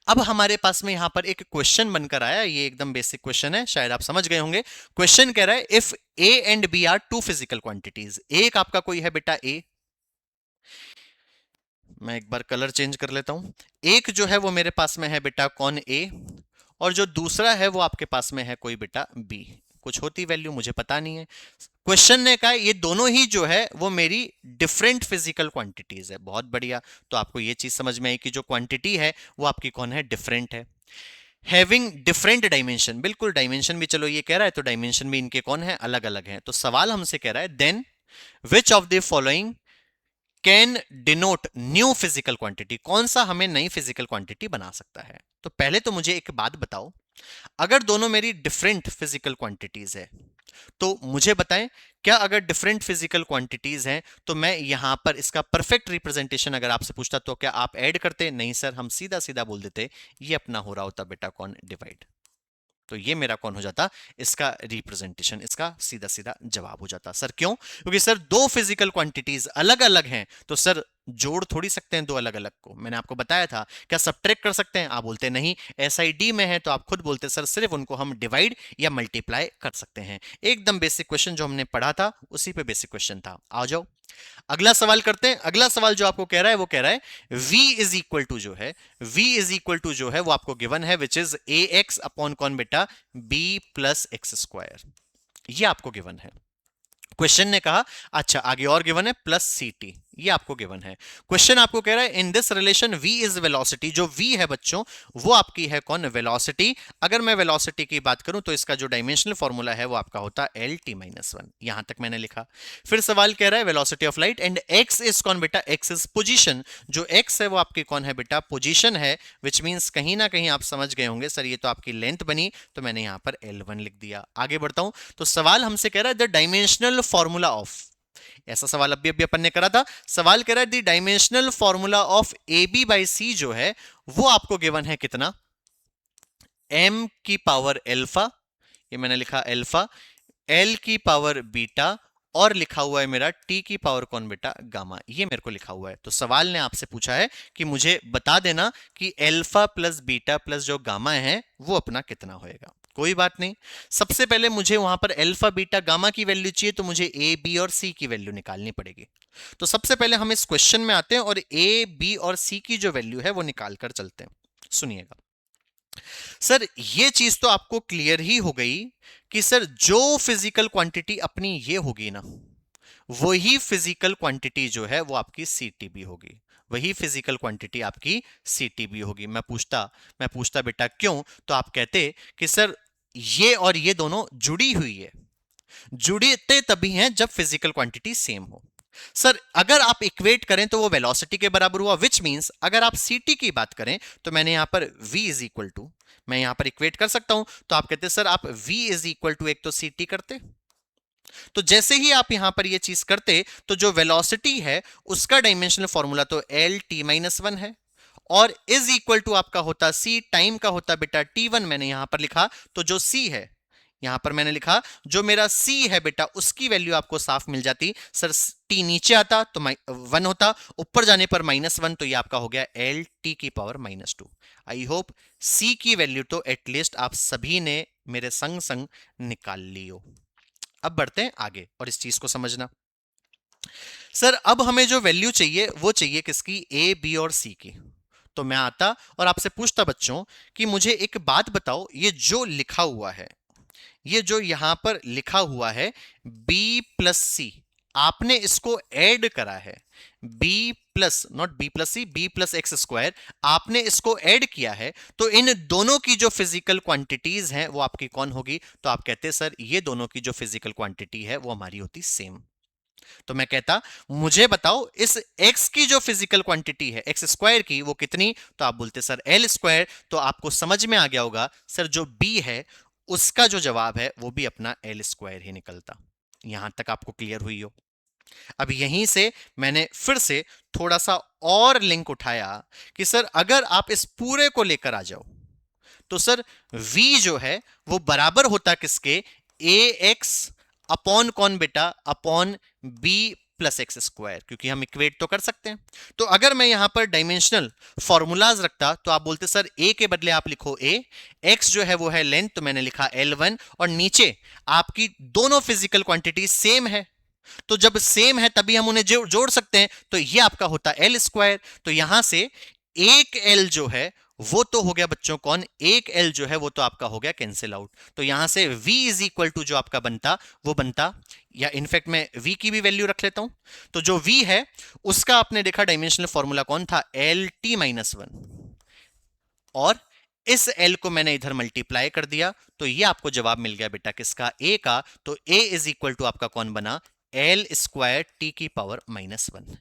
अब हमारे पास में यहां पर एक क्वेश्चन बनकर आया, ये एकदम बेसिक क्वेश्चन है, शायद आप समझ गए होंगे। क्वेश्चन कह रहा है if A and B are two physical quantities. एक आपका कोई है बेटा ए, मैं एक बार कलर चेंज कर लेता हूं। एक जो है वो मेरे पास में है बेटा कौन? ए, और जो दूसरा है वो आपके पास में है कोई बेटा बी। कुछ होती वैल्यू मुझे पता नहीं है। क्वेश्चन ने कहा ये दोनों ही जो है वो मेरी डिफरेंट फिजिकल क्वांटिटीज है। बहुत बढ़िया, तो आपको ये चीज समझ में आई कि जो क्वांटिटी है वो आपकी कौन है? डिफरेंट है। हैविंग डिफरेंट डायमेंशन, बिल्कुल डायमेंशन भी चलो ये कह रहा है तो डायमेंशन भी इनके कौन है? अलग अलग है। तो सवाल हमसे कह रहा है then which of the following can denote new physical quantity. कौन सा हमें नई फिजिकल क्वांटिटी बना सकता है? तो पहले तो मुझे एक बात बताओ, अगर दोनों मेरी डिफरेंट फिजिकल क्वांटिटीज है तो मुझे बताएं, क्या अगर डिफरेंट फिजिकल क्वांटिटीज हैं तो मैं यहां पर इसका परफेक्ट रिप्रेजेंटेशन अगर आपसे पूछता तो क्या आप ऐड करते? नहीं सर, हम सीधा सीधा बोल देते ये अपना हो रहा होता बेटा कौन? डिवाइड। तो ये मेरा कौन हो जाता? इसका रिप्रेजेंटेशन, इसका सीधा सीधा जवाब हो जाता। सर क्यों? क्योंकि सर दो फिजिकल क्वांटिटीज अलग अलग हैं, तो सर जोड़ थोड़ी सकते हैं दो अलग अलग को। मैंने आपको बताया था। क्या सब्ट्रैक्ट कर सकते हैं? आप बोलते नहीं। एसआईडी में है तो आप खुद बोलते सर सिर्फ उनको हम डिवाइड या मल्टीप्लाई कर सकते हैं। एकदम बेसिक क्वेश्चन जो हमने पढ़ा था उसी पे बेसिक क्वेश्चन था। आ जाओ अगला सवाल करते हैं। अगला सवाल जो आपको कह रहा है वो कह रहा है v इज इक्वल टू जो है, v इज इक्वल टू जो है वो आपको गिवन है which is a x upon कौन बेटा? b plus X square. ये आपको गिवन है। क्वेश्चन ने कहा अच्छा आगे और गिवन है प्लस सी टी, ये आपको गिवन है। क्वेश्चन आपको कह रहा है in this relation v is velocity. जो v है बच्चों वो आपकी है कौन? वेलोसिटी। अगर मैं वेलोसिटी की बात करूं तो इसका जो डायमेंशनल फॉर्मूला है वो आपका होता है एल टी माइनस वन। यहां तक मैंने लिखा। फिर सवाल कह रहा है velocity of light and x is कौन बेटा? x is position. जो x है वो आपकी कौन है बेटा? पोजीशन है। विच मींस कहीं ना कहीं आप समझ गए होंगे सर ये तो आपकी लेंथ बनी, तो मैंने यहां पर L1 लिख दिया। आगे बढ़ता हूं तो सवाल हमसे कह रहा है द डायमेंशनल फॉर्मूला ऑफ, ऐसा सवाल अभी अभी अपन ने करा था। सवाल कह रहा है the dimensional formula of A B by C जो है वो आपको गिवन है कितना? m की पावर अल्फा, ये मैंने लिखा अल्फा, l की पावर बीटा और लिखा हुआ है मेरा टी की पावर कौन बेटा, गामा, ये मेरे को लिखा हुआ है। तो सवाल ने आपसे पूछा है कि मुझे बता देना कि अल्फा प्लस बीटा प्लस जो गामा है वो अपना कितना होएगा। कोई बात नहीं, सबसे पहले मुझे वहां पर अल्फा बीटा गामा की वैल्यू चाहिए, तो मुझे ए बी और सी की वैल्यू निकालनी पड़ेगी। तो सबसे पहले हम इस क्वेश्चन में आते हैं और ए बी और सी की जो वैल्यू है वो निकाल कर चलते हैं। सुनिएगा सर, ये चीज तो आपको क्लियर ही हो गई कि सर जो फिजिकल क्वांटिटी अपनी ये होगी ना, वही फिजिकल क्वांटिटी जो है वो आपकी सीटीबी होगी, वही फिजिकल क्वांटिटी आपकी सीटीबी होगी। मैं पूछता बेटा क्यों, तो आप कहते कि सर ये और ये दोनों जुड़ी हुई है, जुड़ते तभी हैं जब फिजिकल क्वांटिटी सेम हो। सर अगर आप इक्वेट करें तो वो वेलोसिटी के बराबर हुआ, विच मींस अगर आप सीटी की बात करें तो मैंने यहां पर v इज इक्वल टू, मैं यहां पर इक्वेट कर सकता हूं। तो आप कहते सर आप v इज इक्वल टू एक तो सीटी करते, तो जैसे ही आप यहां पर ये चीज करते तो जो वेलोसिटी है उसका डायमेंशनल फॉर्मूला तो एल टी माइनस वन है, और इज इक्वल टू आपका होता सी, टाइम का होता बेटा टी1, मैंने यहां पर लिखा। तो जो सी है यहां पर मैंने लिखा, जो मेरा सी है बेटा उसकी वैल्यू आपको साफ मिल जाती। सर टी नीचे आता तो वन होता, ऊपर जाने पर -1, तो ये आपका हो गया एल टी की पावर -2। आई होप सी की वैल्यू तो एटलीस्ट आप सभी ने मेरे संग संग निकाल ली हो। अब बढ़ते हैं आगे और इस चीज को समझना। सर अब हमें जो वैल्यू चाहिए वो चाहिए किसकी, ए बी और सी की। तो मैं आता और आपसे पूछता बच्चों कि मुझे एक बात बताओ, ये जो लिखा हुआ है, ये जो यहां पर लिखा हुआ है b प्लस सी, आपने इसको ऐड करा है, b plus, not b plus C, b plus X square, आपने इसको ऐड किया है। तो इन दोनों की जो फिजिकल क्वांटिटीज हैं वो आपकी कौन होगी, तो आप कहते सर ये दोनों की जो फिजिकल क्वांटिटी है वो हमारी होती सेम। तो मैं कहता मुझे बताओ इस x की जो फिजिकल क्वांटिटी है एक्स स्क्वायर की वो कितनी, तो आप बोलते सर एल स्क्वायर। तो आपको समझ में आ गया होगा सर जो b है उसका जो जवाब है वो भी अपना एल स्क्वायर ही निकलता। यहां तक आपको क्लियर हुई हो। अब यहीं से मैंने फिर से थोड़ा सा और लिंक उठाया कि सर अगर आप इस पूरे को लेकर आ जाओ तो सर v जो है वो बराबर होता किसके, ए एक्स अपॉन कौन बेटा, upon b plus X square, क्योंकि हम इक्वेट तो कर सकते हैं। तो अगर मैं यहां पर डायमेंशनल फॉर्मूलाज रखता तो आप बोलते सर a के बदले आप लिखो a, x जो है वो है लेंथ, तो मैंने लिखा l1, और नीचे आपकी दोनों फिजिकल क्वांटिटी सेम है, तो जब सेम है तभी हम उन्हें जोड़ सकते हैं, तो ये आपका होता एल स्क्वायर। तो यहां से एक एल जो है वो तो हो गया बच्चों कौन, एक एल जो है वो तो आपका हो गया कैंसिल आउट। तो यहां से v इज इक्वल टू जो आपका बनता वो बनता, या इनफैक्ट मैं v की भी वैल्यू रख लेता हूं। तो जो v है उसका आपने देखा डायमेंशनल फॉर्मूला कौन था, एल टी माइनस वन, और इस l को मैंने इधर मल्टीप्लाई कर दिया, तो ये आपको जवाब मिल गया बेटा किसका, a का। तो a इज इक्वल टू आपका कौन बना, एल स्क्वायर टी की पावर -1।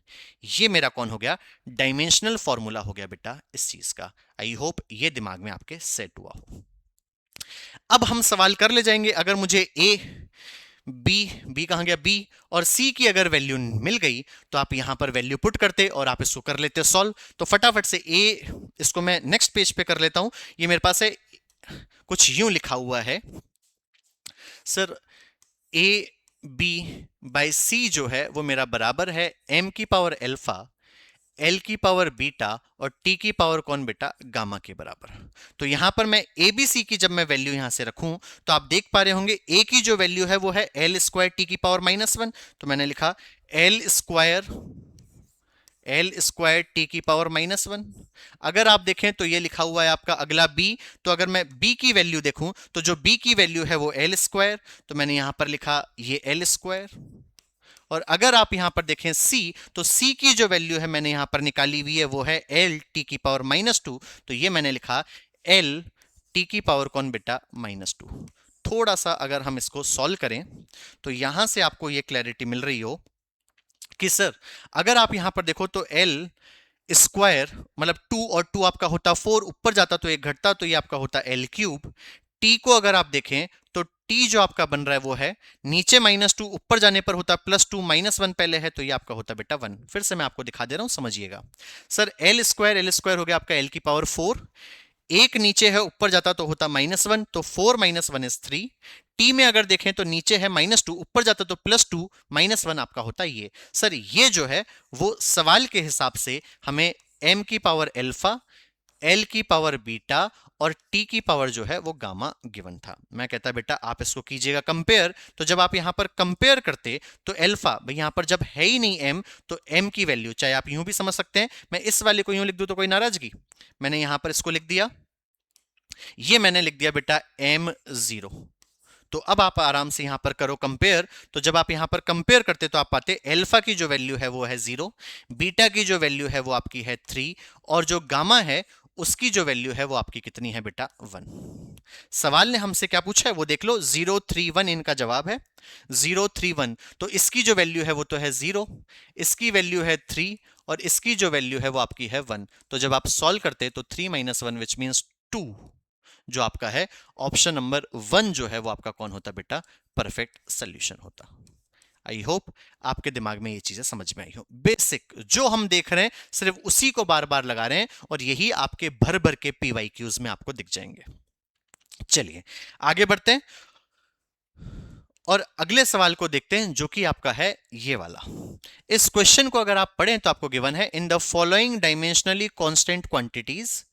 ये मेरा कौन हो गया, डायमेंशनल फॉर्मूला हो गया बेटा इस चीज का। आई होप ये दिमाग में आपके सेट हुआ हो। अब हम सवाल कर ले जाएंगे, अगर मुझे ए बी कहां गया, बी और सी की अगर वैल्यू मिल गई तो आप यहां पर वैल्यू पुट करते और आप इसको कर लेते सॉल्व। तो फटाफट से ए, इसको मैं नेक्स्ट पेज पे कर लेता हूं। ये मेरे पास है, कुछ यूं लिखा हुआ है sir, A B by C जो है वो मेरा बराबर है m की पावर अल्फा, l की पावर बीटा और t की पावर कौन बेटा, गामा के बराबर। तो यहां पर मैं ए बी सी की जब मैं वैल्यू यहां से रखूं तो आप देख पा रहे होंगे a की जो वैल्यू है वो है एल स्क्वायर टी की पावर -1, तो मैंने लिखा एल स्क्वायर टी की पावर -1। अगर आप देखें तो ये लिखा हुआ है आपका अगला b, तो अगर मैं b की वैल्यू देखूं तो जो b की वैल्यू है वो एल स्क्वायर, तो मैंने यहां पर लिखा ये एल स्क्वायर। और अगर आप यहां पर देखें c, तो c की जो वैल्यू है मैंने यहां पर निकाली हुई है वो है एल टी की पावर -2, तो ये मैंने लिखा एल टी की पावर कौन बेटा, -2। थोड़ा सा अगर हम इसको सॉल्व करें तो यहां से आपको ये क्लैरिटी मिल रही हो कि सर अगर आप यहां पर देखो तो एल स्क्वायर मतलब 2 और 2 आपका होता 4, ऊपर जाता तो एक घटता, तो ये आपका होता एल क्यूब। टी को अगर आप देखें तो टी जो आपका बन रहा है वो है नीचे -2, ऊपर जाने पर होता +2, -1 पहले है, तो ये आपका होता बेटा 1। फिर से मैं आपको दिखा दे रहा हूं, समझिएगा। सर एल स्क्वायर हो गया आपका एल की पावर 4, एक नीचे है ऊपर जाता तो होता -1, तो 4 - 1 इज 3। टी में अगर देखें तो नीचे है -2, ऊपर जाता तो +2, -1 आपका होता ये। सर ये जो है वो सवाल के हिसाब से हमें m की पावर अल्फा, l की पावर बीटा और t की पावर जो है वो गामा गिवन था। मैं कहता बेटा आप इसको कीजिएगा कंपेयर। तो जब आप यहां पर कंपेयर करते तो अल्फा भाई यहां पर जब है ही नहीं m, तो m की वैल्यू चाहे आप यूं भी समझ सकते हैं, मैं इस वाले को यूं लिख दूं तो कोई नाराजगी, मैंने यहां पर इसको लिख दिया, ये मैंने लिख दिया बेटा m0। तो अब आप आराम से यहां पर करो कंपेयर। तो जब आप यहां पर कंपेयर करते तो आप पाते अल्फा की जो वैल्यू है वो है 0, बीटा की जो वैल्यू है वो आपकी है 3, और जो गामा है उसकी जो वैल्यू है वो आपकी कितनी है बेटा 1। सवाल ने हमसे क्या पूछा है वो देख लो, 031 इनका जवाब है, 031। तो इसकी जो वैल्यू है वो तो है 0, इसकी वैल्यू है 3 और इसकी जो वैल्यू है वो आपकी है 1। तो जब आप सॉल्व करते तो 3 - 1 विच मींस 2, जो आपका है ऑप्शन नंबर 1 जो है वो आपका कौन होता बेटा, परफेक्ट सॉल्यूशन होता। आई होप आपके दिमाग में ये चीजें समझ में आई हो। बेसिक जो हम देख रहे हैं सिर्फ उसी को बार बार लगा रहे हैं और यही आपके भर भर के पीवाईक्यूज में आपको दिख जाएंगे। चलिए आगे बढ़ते हैं और अगले सवाल को देखते हैं जो कि आपका है ये वाला। इस क्वेश्चन को अगर आप पढ़ें तो आपको गिवन है, in the following dimensionally constant quantities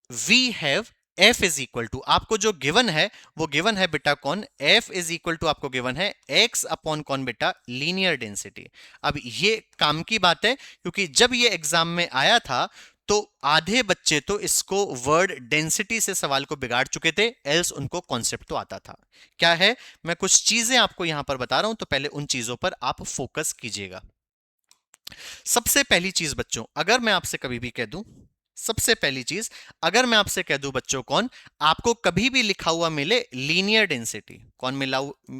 we have f is equal to, आपको जो गिवन है वो गिवन है बेटा कौन, f इज इक्वल टू आपको गिवन है x अपॉन कौन बेटा, लीनियर डेंसिटी। अब ये काम की बात है क्योंकि जब ये एग्जाम में आया था तो आधे बच्चे तो इसको वर्ड डेंसिटी से सवाल को बिगाड़ चुके थे, एल्स उनको कॉन्सेप्ट तो आता था। क्या है, मैं कुछ चीजें आपको यहां पर बता रहा हूं तो पहले उन चीजों पर आप फोकस कीजिएगा। सबसे पहली चीज बच्चों, अगर मैं आपसे कभी भी कह दूं, सबसे पहली चीज अगर मैं आपसे कह दूं बच्चों कौन, आपको कभी भी लिखा हुआ मिले लीनियर डेंसिटी, कौन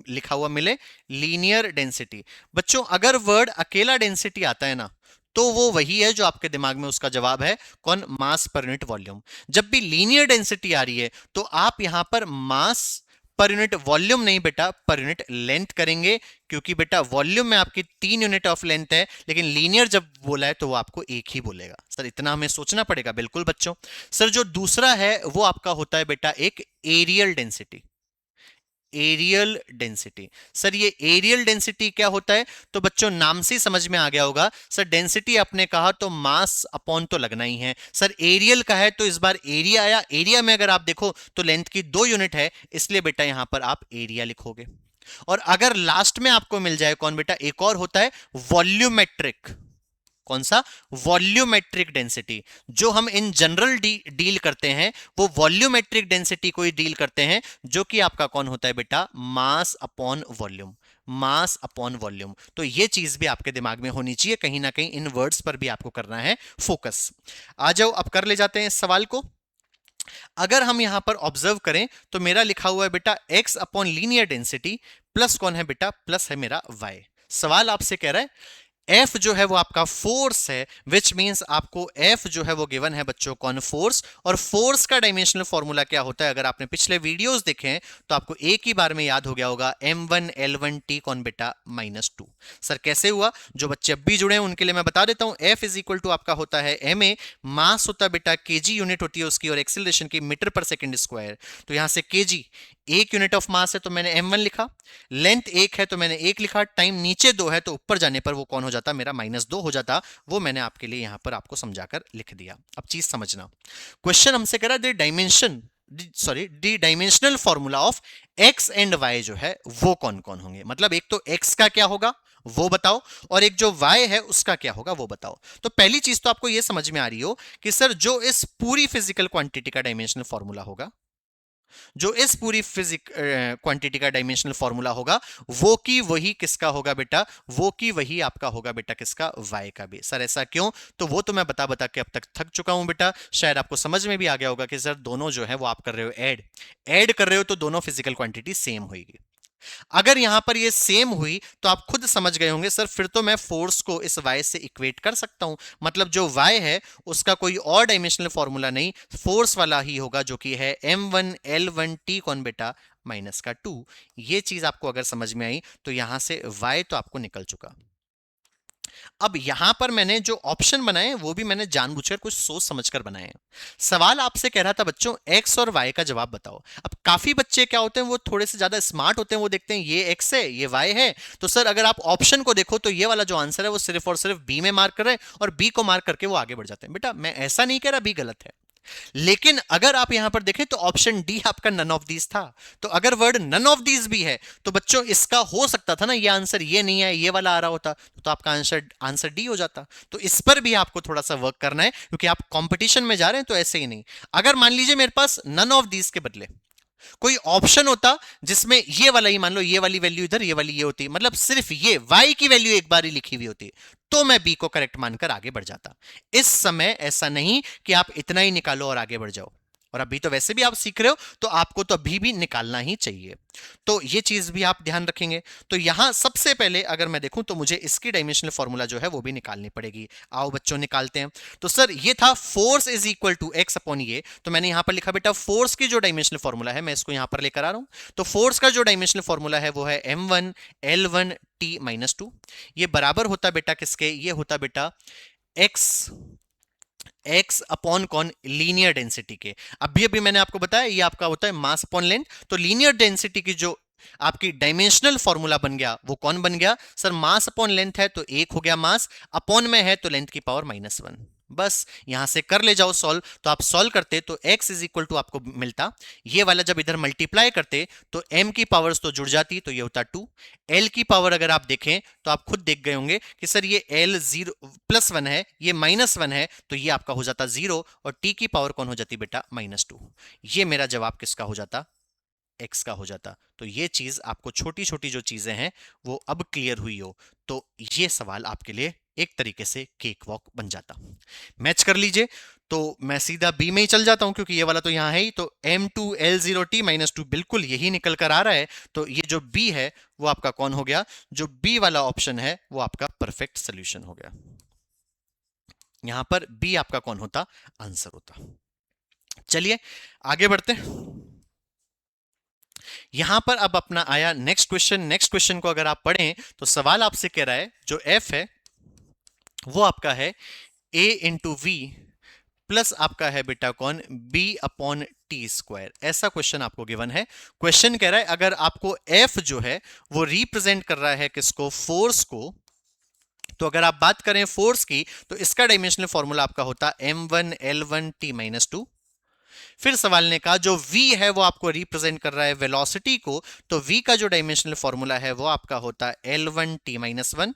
लिखा हुआ मिले लीनियर डेंसिटी, बच्चों अगर वर्ड अकेला डेंसिटी आता है ना तो वो वही है जो आपके दिमाग में उसका जवाब है कौन, मास पर यूनिट वॉल्यूम। जब भी लीनियर डेंसिटी आ रही है तो आप यहां पर मास पर यूनिट वॉल्यूम नहीं बेटा, पर यूनिट लेंथ करेंगे, क्योंकि बेटा वॉल्यूम में आपकी 3 यूनिट ऑफ लेंथ है, लेकिन लीनियर जब बोला है तो वो आपको एक ही बोलेगा। सर इतना हमें सोचना पड़ेगा, बिल्कुल बच्चों। सर जो दूसरा है वो आपका होता है बेटा एक areal density, areal density. Sir ये एरियल डेंसिटी क्या होता है, तो बच्चों नाम से समझ में आ गया होगा। सर डेंसिटी आपने कहा तो मास अपॉन तो लगना ही है। सर एरियल का है तो इस बार एरिया आया, एरिया में अगर आप देखो तो लेंथ की 2 यूनिट है, इसलिए बेटा यहां पर आप एरिया लिखोगे। और अगर लास्ट में आपको मिल जाए कौन बेटा, एक और होता है वॉल्यूमेट्रिक, कौन सा, वॉल्यूमेट्रिक डेंसिटी। जो हम इन जनरल डील करते हैं वो वॉल्यूमेट्रिक डेंसिटी को ही डील करते हैं, जो कि आपका कौन होता है बेटा, मास अपॉन वॉल्यूम, मास अपॉन वॉल्यूम। तो ये चीज भी आपके दिमाग में होनी चाहिए, कहीं ना कहीं इन वर्ड्स पर भी आपको करना है फोकस। आ जाओ अब कर ले जाते हैं इस सवाल को। अगर हम यहां पर ऑब्जर्व करें तो मेरा लिखा हुआ है बेटा x upon linear density plus कौन है बेटा, प्लस है मेरा y। सवाल आपसे कह रहा है F जो है वो आपका फोर्स है, विच मींस आपको F जो है वो गिवन है बच्चों कौन, फोर्स। और फोर्स का डायमेंशनल फॉर्मूला क्या होता है, अगर आपने पिछले वीडियोस देखे हैं तो आपको एक ही बार में याद हो गया होगा, m1l1t कौन बेटा -2। सर कैसे हुआ, जो बच्चे अब भी जुड़े हैं उनके लिए मैं बता देता हूं, F इज इक्वल टू आपका होता है ma, मास होता है बेटा kg यूनिट होती है उसकी, और एक्सीलरेशन की मीटर पर सेकंड स्क्वायर। तो यहां से kg एक यूनिट ऑफ मास है तो मैंने m1 लिखा, लेंथ एक है तो मैंने एक लिखा, टाइम नीचे 2 है तो ऊपर जाने पर वो कौन हो जाता, मेरा -2 हो जाता। वो मैंने आपके लिए यहां पर आपको समझाकर लिख दिया। अब चीज समझना, क्वेश्चन हमसे कह रहा है the dimensional formula of x and y जो है वो कौन कौन होंगे, मतलब एक तो x का क्या होगा वो बताओ, और एक जो y है उसका क्या होगा वो बताओ। तो पहली चीज तो आपको यह समझ में आ रही हो कि सर जो इस पूरी फिजिकल क्वांटिटी का डायमेंशनल फॉर्मूला होगा, जो इस पूरी फिजिक क्वांटिटी का डायमेंशनल फॉर्मूला होगा, वो की वही किसका होगा बेटा, वो की वही आपका होगा बेटा किसका, y का भी। सर ऐसा क्यों, तो वो तो मैं बता बता के अब तक थक चुका हूं बेटा, शायद आपको समझ में भी आ गया होगा कि सर दोनों जो है वो आप कर रहे हो ऐड कर रहे हो, तो दोनों फिजिकल क्वांटिटी सेम होगी। अगर यहां पर ये सेम हुई तो आप खुद समझ गए होंगे सर फिर तो मैं फोर्स को इस y से इक्वेट कर सकता हूं, मतलब जो y है उसका कोई और डायमेंशनल फॉर्मूला नहीं, फोर्स वाला ही होगा, जो कि है m1l1t कौन बेटा -2। ये चीज आपको अगर समझ में आई तो यहां से y तो आपको निकल चुका। अब यहां पर मैंने जो ऑप्शन बनाए वो भी मैंने जानबूझकर कुछ सोच समझकर बनाए हैं। सवाल आपसे कह रहा था बच्चों एक्स और वाई का जवाब बताओ। अब काफी बच्चे क्या होते हैं, वो थोड़े से ज्यादा स्मार्ट होते हैं, वो देखते हैं ये एक्स है ये वाई है, तो सर अगर आप ऑप्शन को देखो तो ये वाला जो आंसर है वो सिर्फ और सिर्फ बी में मार्क कर रहे हैं और बी को मार्क करके वो आगे बढ़ जाते हैं। बेटा मैं ऐसा नहीं कह रहा बी गलत है, लेकिन अगर आप यहां पर देखें तो ऑप्शन डी आपका नन ऑफ दीज था। तो अगर वर्ड नन ऑफ दीज भी है तो बच्चों इसका हो सकता था ना ये आंसर ये नहीं है ये वाला आ रहा होता, तो आपका आंसर आंसर डी हो जाता। तो इस पर भी आपको थोड़ा सा वर्क करना है क्योंकि आप कंपटीशन में जा रहे हैं, तो ऐसे ही नहीं। अगर मान लीजिए मेरे पास नन ऑफ दीज के बदले कोई ऑप्शन होता जिसमें ये वाला ही, मान लो ये वाली वैल्यू इधर ये वाली ये होती, मतलब सिर्फ ये y की वैल्यू एक बार ही लिखी हुई होती, तो मैं b को करेक्ट मानकर आगे बढ़ जाता। इस समय ऐसा नहीं कि आप इतना ही निकालो और आगे बढ़ जाओ, और अभी तो वैसे भी आप सीख रहे हो तो आपको तो अभी भी निकालना ही चाहिए। तो ये चीज भी आप ध्यान रखेंगे। तो यहां सबसे पहले अगर मैं देखूं तो मुझे इसकी डायमेंशनल फॉर्मूला जो है वो भी निकालनी पड़ेगी। आओ बच्चों निकालते हैं। तो सर ये था force is equal to X upon ये, तो मैंने यहां पर लिखा बेटा फोर्स की जो डायमेंशनल फॉर्मूला है मैं इसको यहां पर लेकर आ रहा हूं। तो फोर्स का जो डायमेंशनल फॉर्मूला है वो है m1l1t-2। ये बराबर होता बेटा किसके, ये होता बेटा एक्स एक्स अपॉन कौन, लीनियर डेंसिटी के। अभी अभी मैंने आपको बताया ये आपका होता है मास अपॉन लेंथ, तो लीनियर डेंसिटी की जो आपकी डायमेंशनल फॉर्मूला बन गया वो कौन बन गया सर, मास अपॉन लेंथ है तो एक हो गया मास, अपॉन में है तो लेंथ की पावर -1। बस यहां से कर ले जाओ सॉल्व, तो आप सॉल्व करते तो x इज इक्वल टू आपको मिलता, ये वाला जब इधर मल्टीप्लाई करते तो m की पावर्स तो जुड़ जाती, तो ये होता 2। l की पावर अगर आप देखें तो आप खुद देख गए होंगे कि सर ये l 0+1 है ये -1 है, तो ये आपका हो जाता 0 और t की पावर कौन हो जाती बेटा -2। ये मेरा जवाब किसका हो जाता, x का हो जाता। तो ये चीज आपको छोटी छोटी जो चीजें हैं वो अब क्लियर हुई हो तो ये सवाल आपके लिए एक तरीके से केक वॉक बन जाता। मैच कर लीजिए, तो मैं सीधा बी में ही चल जाता हूं क्योंकि ये वाला तो यहां है ही, तो m2l0t-2 बिल्कुल यही निकल कर आ रहा है। तो ये जो बी है वो आपका कौन हो गया, जो बी वाला ऑप्शन है वो आपका परफेक्ट सोल्यूशन हो गया। यहां पर बी आपका कौन होता, आंसर होता। चलिए आगे बढ़ते हैं। यहां पर अब अपना आया नेक्स्ट क्वेश्चन। नेक्स्ट क्वेश्चन को अगर आप पढ़ें तो सवाल आपसे कह रहा है जो एफ है वो आपका है a इंटू वी प्लस आपका है बेटा कौन, b अपॉन टी स्क्वायर। ऐसा क्वेश्चन आपको गिवन है। क्वेश्चन कह रहा है अगर आपको f जो है वो रिप्रेजेंट कर रहा है किसको, फोर्स को, तो अगर आप बात करें फोर्स की तो इसका डायमेंशनल फॉर्मूला आपका होता m1l1t-2। फिर सवाल ने कहा जो v है वो आपको रिप्रेजेंट कर रहा है वेलोसिटी को, तो v का जो डायमेंशनल फॉर्मूला है वो आपका होता l1t-1।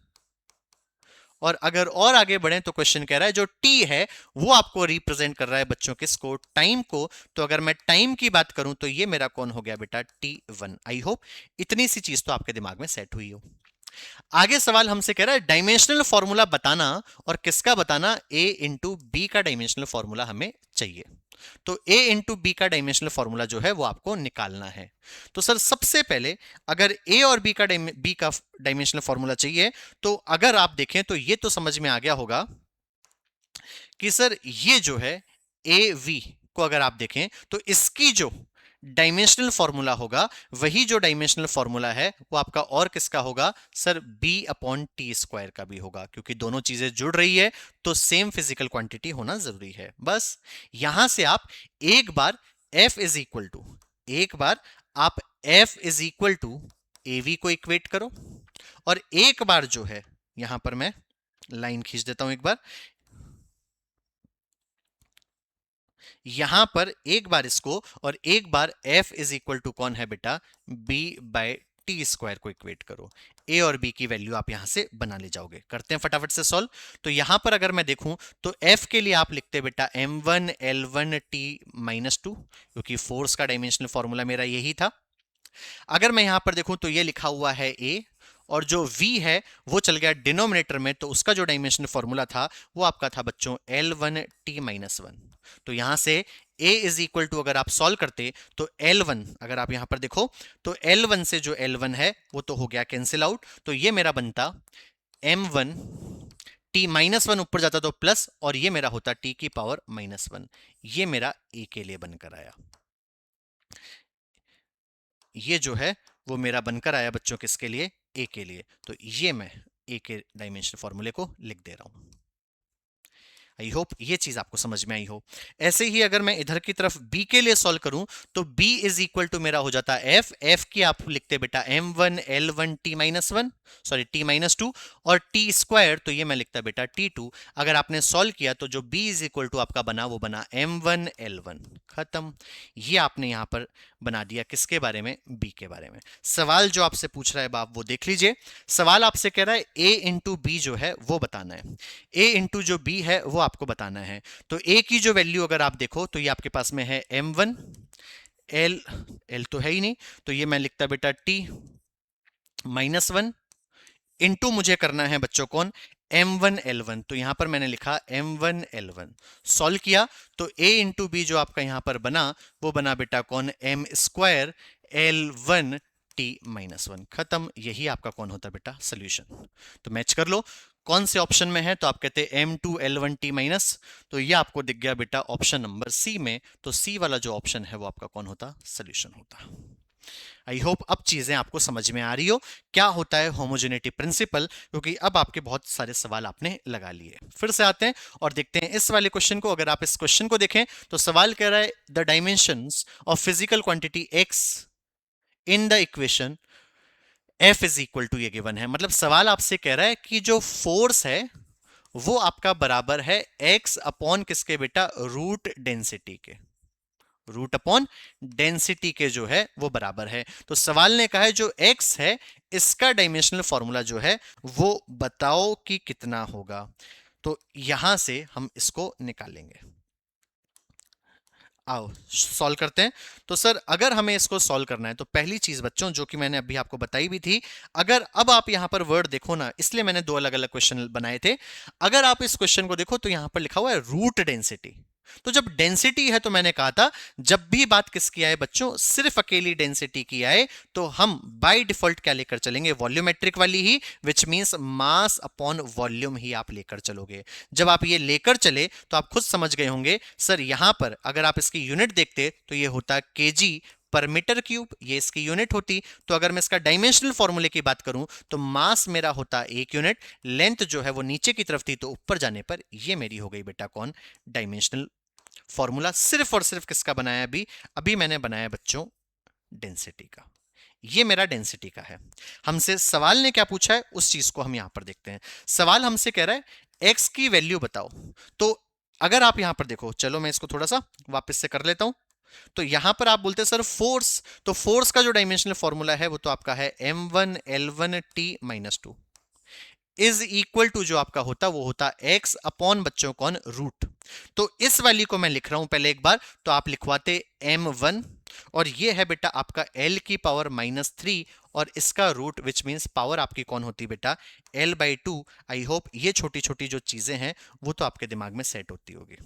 और अगर और आगे बढ़े तो क्वेश्चन कह रहा है जो t है वो आपको रिप्रेजेंट कर रहा है बच्चों किसको, टाइम को। तो अगर मैं टाइम की बात करूं तो ये मेरा कौन हो गया बेटा, t1। आई होप इतनी सी चीज तो आपके दिमाग में सेट हुई हो। आगे सवाल हमसे कह रहा है डायमेंशनल फॉर्मूला बताना, और किसका बताना, a इंटू बी का डायमेंशनल फॉर्मूला हमें चाहिए। तो a इंटू बी का डायमेंशनल फॉर्मूला जो है वो आपको निकालना है। तो सर सबसे पहले अगर a और b का डायमेंशनल फॉर्मूला चाहिए, तो अगर आप देखें तो ये तो समझ में आ गया होगा कि सर ये जो है ए वी को अगर आप देखें तो इसकी जो डायमेंशनल फॉर्मूला होगा वही जो डायमेंशनल फॉर्मूला है वो आपका और किसका होगा sir, b upon t square का भी होगा, क्योंकि दोनों चीजें जुड़ रही है तो सेम फिजिकल क्वांटिटी होना जरूरी है। बस यहां से आप एक बार f इज इक्वल टू, एक बार आप f is equal to A V को इक्वेट करो, और एक बार जो है यहां पर मैं लाइन खींच देता हूं एक बार, यहां पर एक बार इसको और एक बार f इज इक्वल टू कौन है बेटा, b बाय टी स्क्वायर को इक्वेट करो। a और b की वैल्यू आप यहां से बना ले जाओगे। करते हैं फटाफट से सॉल्व। तो यहां पर अगर मैं देखूं तो f के लिए आप लिखते बेटा m1l1t-2, क्योंकि फोर्स का डायमेंशनल फॉर्मूला मेरा यही था। अगर मैं यहां पर देखूं तो ये लिखा हुआ है a, और जो v है वो चल गया डिनोमिनेटर में, तो उसका जो डायमेंशनल फॉर्मूला था वो आपका था बच्चों l1t-1। तो यहां से a इज इक्वल टू अगर आप सॉल्व करते तो l1, अगर आप यहां पर देखो तो l1 से जो l1 है वो तो हो गया कैंसिल आउट, तो ये मेरा बनता m1 t-1 ऊपर जाता तो प्लस, और ये मेरा होता t की पावर -1। ये मेरा a के लिए बनकर आया। ये जो है वो मेरा बनकर आया बच्चों किसके लिए, ए के लिए। तो ये मैं ए के डायमेंशनल फॉर्मूले को लिख दे रहा हूं। आई होप ये चीज आपको समझ में आई हो। ऐसे ही अगर मैं इधर की तरफ b के लिए सॉल्व करूं तो b इज इक्वल टू मेरा हो जाता है f की आप लिखते बेटा m1 l1 t minus one, sorry t minus to, और t स्क्वायर तो ये मैं लिखता बेटा t2। अगर आपने सॉल्व किया तो जो b इज इक्वल टू आपका बना वो बना m1 l1। खत्म। ये आपने यहां पर बना दिया किसके बारे में, b के बारे में। सवाल जो आपसे पूछ रहा है बाप वो देख लीजिए। सवाल आपसे कह रहा है a इंटू बी जो है वो बताना है। a इंटू जो b है वो आपको बताना है। तो a की जो वैल्यू अगर आप देखो तो ये आपके पास में है m1 l तो है ही नहीं, तो ये मैं लिखता बेटा t माइनस वन इंटू मुझे करना है बच्चों कौन, m1 l1। तो यहां पर मैंने लिखा m1 l1। सॉल्व किया तो a इंटू बी जो आपका यहां पर बना वो बना बेटा कौन, m square l1 t minus one. खत्म। यही आपका कौन होता है बेटा, सोल्यूशन। तो मैच कर लो कौन से ऑप्शन में है, तो आप कहते हैं m2 l1 t माइनस, तो ये आपको दिख गया बेटा ऑप्शन नंबर सी में। तो सी वाला जो ऑप्शन है वो आपका कौन होता, सोल्यूशन होता। आई होप अब चीजें आपको समझ में आ रही हो क्या होता है होमोजेनिटी प्रिंसिपल, क्योंकि अब आपके बहुत सारे सवाल आपने लगा लिए। फिर से आते हैं और देखते हैं इस वाले क्वेश्चन को। अगर आप इस क्वेश्चन को देखें तो सवाल कह रहा है the dimensions of physical quantity x in the equation f is equal to, ये गिवन है। मतलब सवाल आपसे कह रहा है कि जो फोर्स है वो आपका बराबर है x अपॉन किसके बेटा, रूट डेंसिटी के। रूट अपॉन डेंसिटी के जो है वो बराबर है। तो सवाल ने कहा है जो x है इसका डायमेंशनल फॉर्मूला जो है वो बताओ कि कितना होगा। तो यहां से हम इसको निकालेंगे। आओ सॉल्व करते हैं। तो सर अगर हमें इसको सॉल्व करना है तो पहली चीज बच्चों जो कि मैंने अभी आपको बताई भी थी, अगर अब आप यहां पर वर्ड देखो ना, इसलिए मैंने दो अलग अलग क्वेश्चन बनाए थे। अगर आप इस क्वेश्चन को देखो तो यहां पर लिखा हुआ है रूट डेंसिटी। तो जब डेंसिटी है तो मैंने कहा था जब भी बात किसकी आए बच्चों, सिर्फ अकेली डेंसिटी की आए तो हम बाय डिफॉल्ट क्या लेकर चलेंगे, वॉल्यूमेट्रिक वाली ही, which means mass upon volume ही आप लेकर चलोगे। जब आप ये लेकर चले तो आप खुद समझ गए होंगे सर यहां पर अगर आप इसकी यूनिट देखते तो ये होता केजी पर मीटर क्यूब, ये इसकी यूनिट होती। तो अगर मैं इसका डायमेंशनल फॉर्मूले की बात करूं तो मास मेरा होता 1 यूनिट, लेंथ जो है वो नीचे की तरफ थी तो ऊपर जाने पर ये मेरी हो गई बेटा कौन, डायमेंशनल फॉर्मूला। सिर्फ और सिर्फ किसका बनाया, अभी अभी मैंने बनाया बच्चों डेंसिटी का। ये मेरा डेंसिटी का है। हमसे सवाल ने क्या पूछा है उस चीज को हम यहां पर देखते हैं। सवाल हमसे कह रहा है x की वैल्यू बताओ। तो अगर आप यहां पर देखो, चलो मैं इसको थोड़ा सा वापस से कर लेता हूं। तो यहां पर आप बोलते हैं सर फोर्स, तो फोर्स का जो डायमेंशनल फॉर्मूला है वो तो आपका है m1 l1 t minus two is equal to जो आपका होता वो होता x अपॉन बच्चों कौन, रूट। तो इस वाली को मैं लिख रहा हूं पहले एक बार, तो आप लिखवाते m1 और ये है बेटा आपका l की पावर माइनस थ्री और इसका रूट, विच मींस पावर आपकी कौन होती बेटा, l by two. I hope ये छोटी छोटी जो चीजें हैं वो तो आपके दिमाग में सेट होती होगी।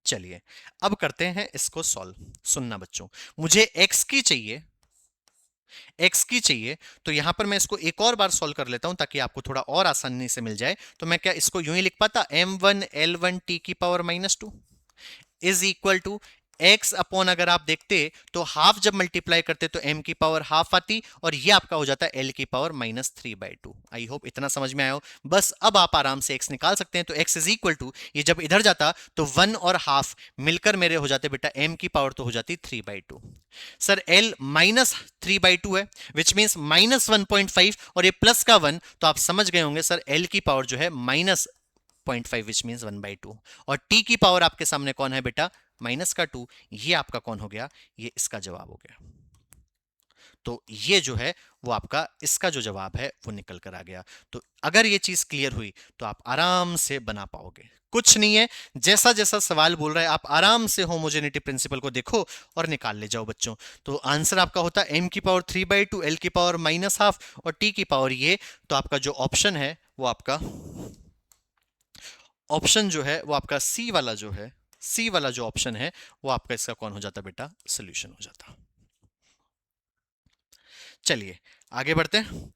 चलिए अब करते हैं इसको सॉल्व। सुनना बच्चों, मुझे x की चाहिए, x की चाहिए, तो यहां पर मैं इसको एक और बार सॉल्व कर लेता हूं ताकि आपको थोड़ा और आसानी से मिल जाए। तो मैं क्या इसको यूं ही लिख पाता, m1 l1 t की power minus two is equal to x upon, अगर आप देखते तो हाफ जब मल्टीप्लाई करते तो m की पावर हाफ आती और ये आपका हो जाता है l की power minus three by two. I hope इतना समझ में आया हो। बस अब आप आराम से x निकाल सकते हैं। तो x इज इक्वल टू, ये जब इधर जाता तो वन और हाफ मिलकर मेरे हो जाते बेटा m की पावर तो हो जाती three by two. Sir l minus three by two है विच मीन्स माइनस 1.5 और ये प्लस का वन, तो आप समझ गए होंगे सर l की पावर जो है माइनस 0.5 विच मीन्स 1/2 और t की पावर आपके सामने कौन है बेटा, माइनस का 2। ये आपका कौन हो गया, ये इसका जवाब हो गया। तो ये जो है वो आपका इसका जो जवाब है वो निकल कर आ गया। तो अगर ये चीज क्लियर हुई तो आप आराम से बना पाओगे। कुछ नहीं है, जैसा जैसा सवाल बोल रहा है आप आराम से होमोजेनिटी प्रिंसिपल को देखो और निकाल ले जाओ बच्चों। तो आंसर आपका होता है m की power three by two, L की पावर माइनस हाफ और t की पावर ये। तो आपका जो ऑप्शन है वो आपका ऑप्शन जो है वो आपका सी वाला जो है, सी वाला जो ऑप्शन है वो आपका इसका कौन हो जाता बेटा, सोल्यूशन हो जाता। चलिए आगे बढ़ते हैं।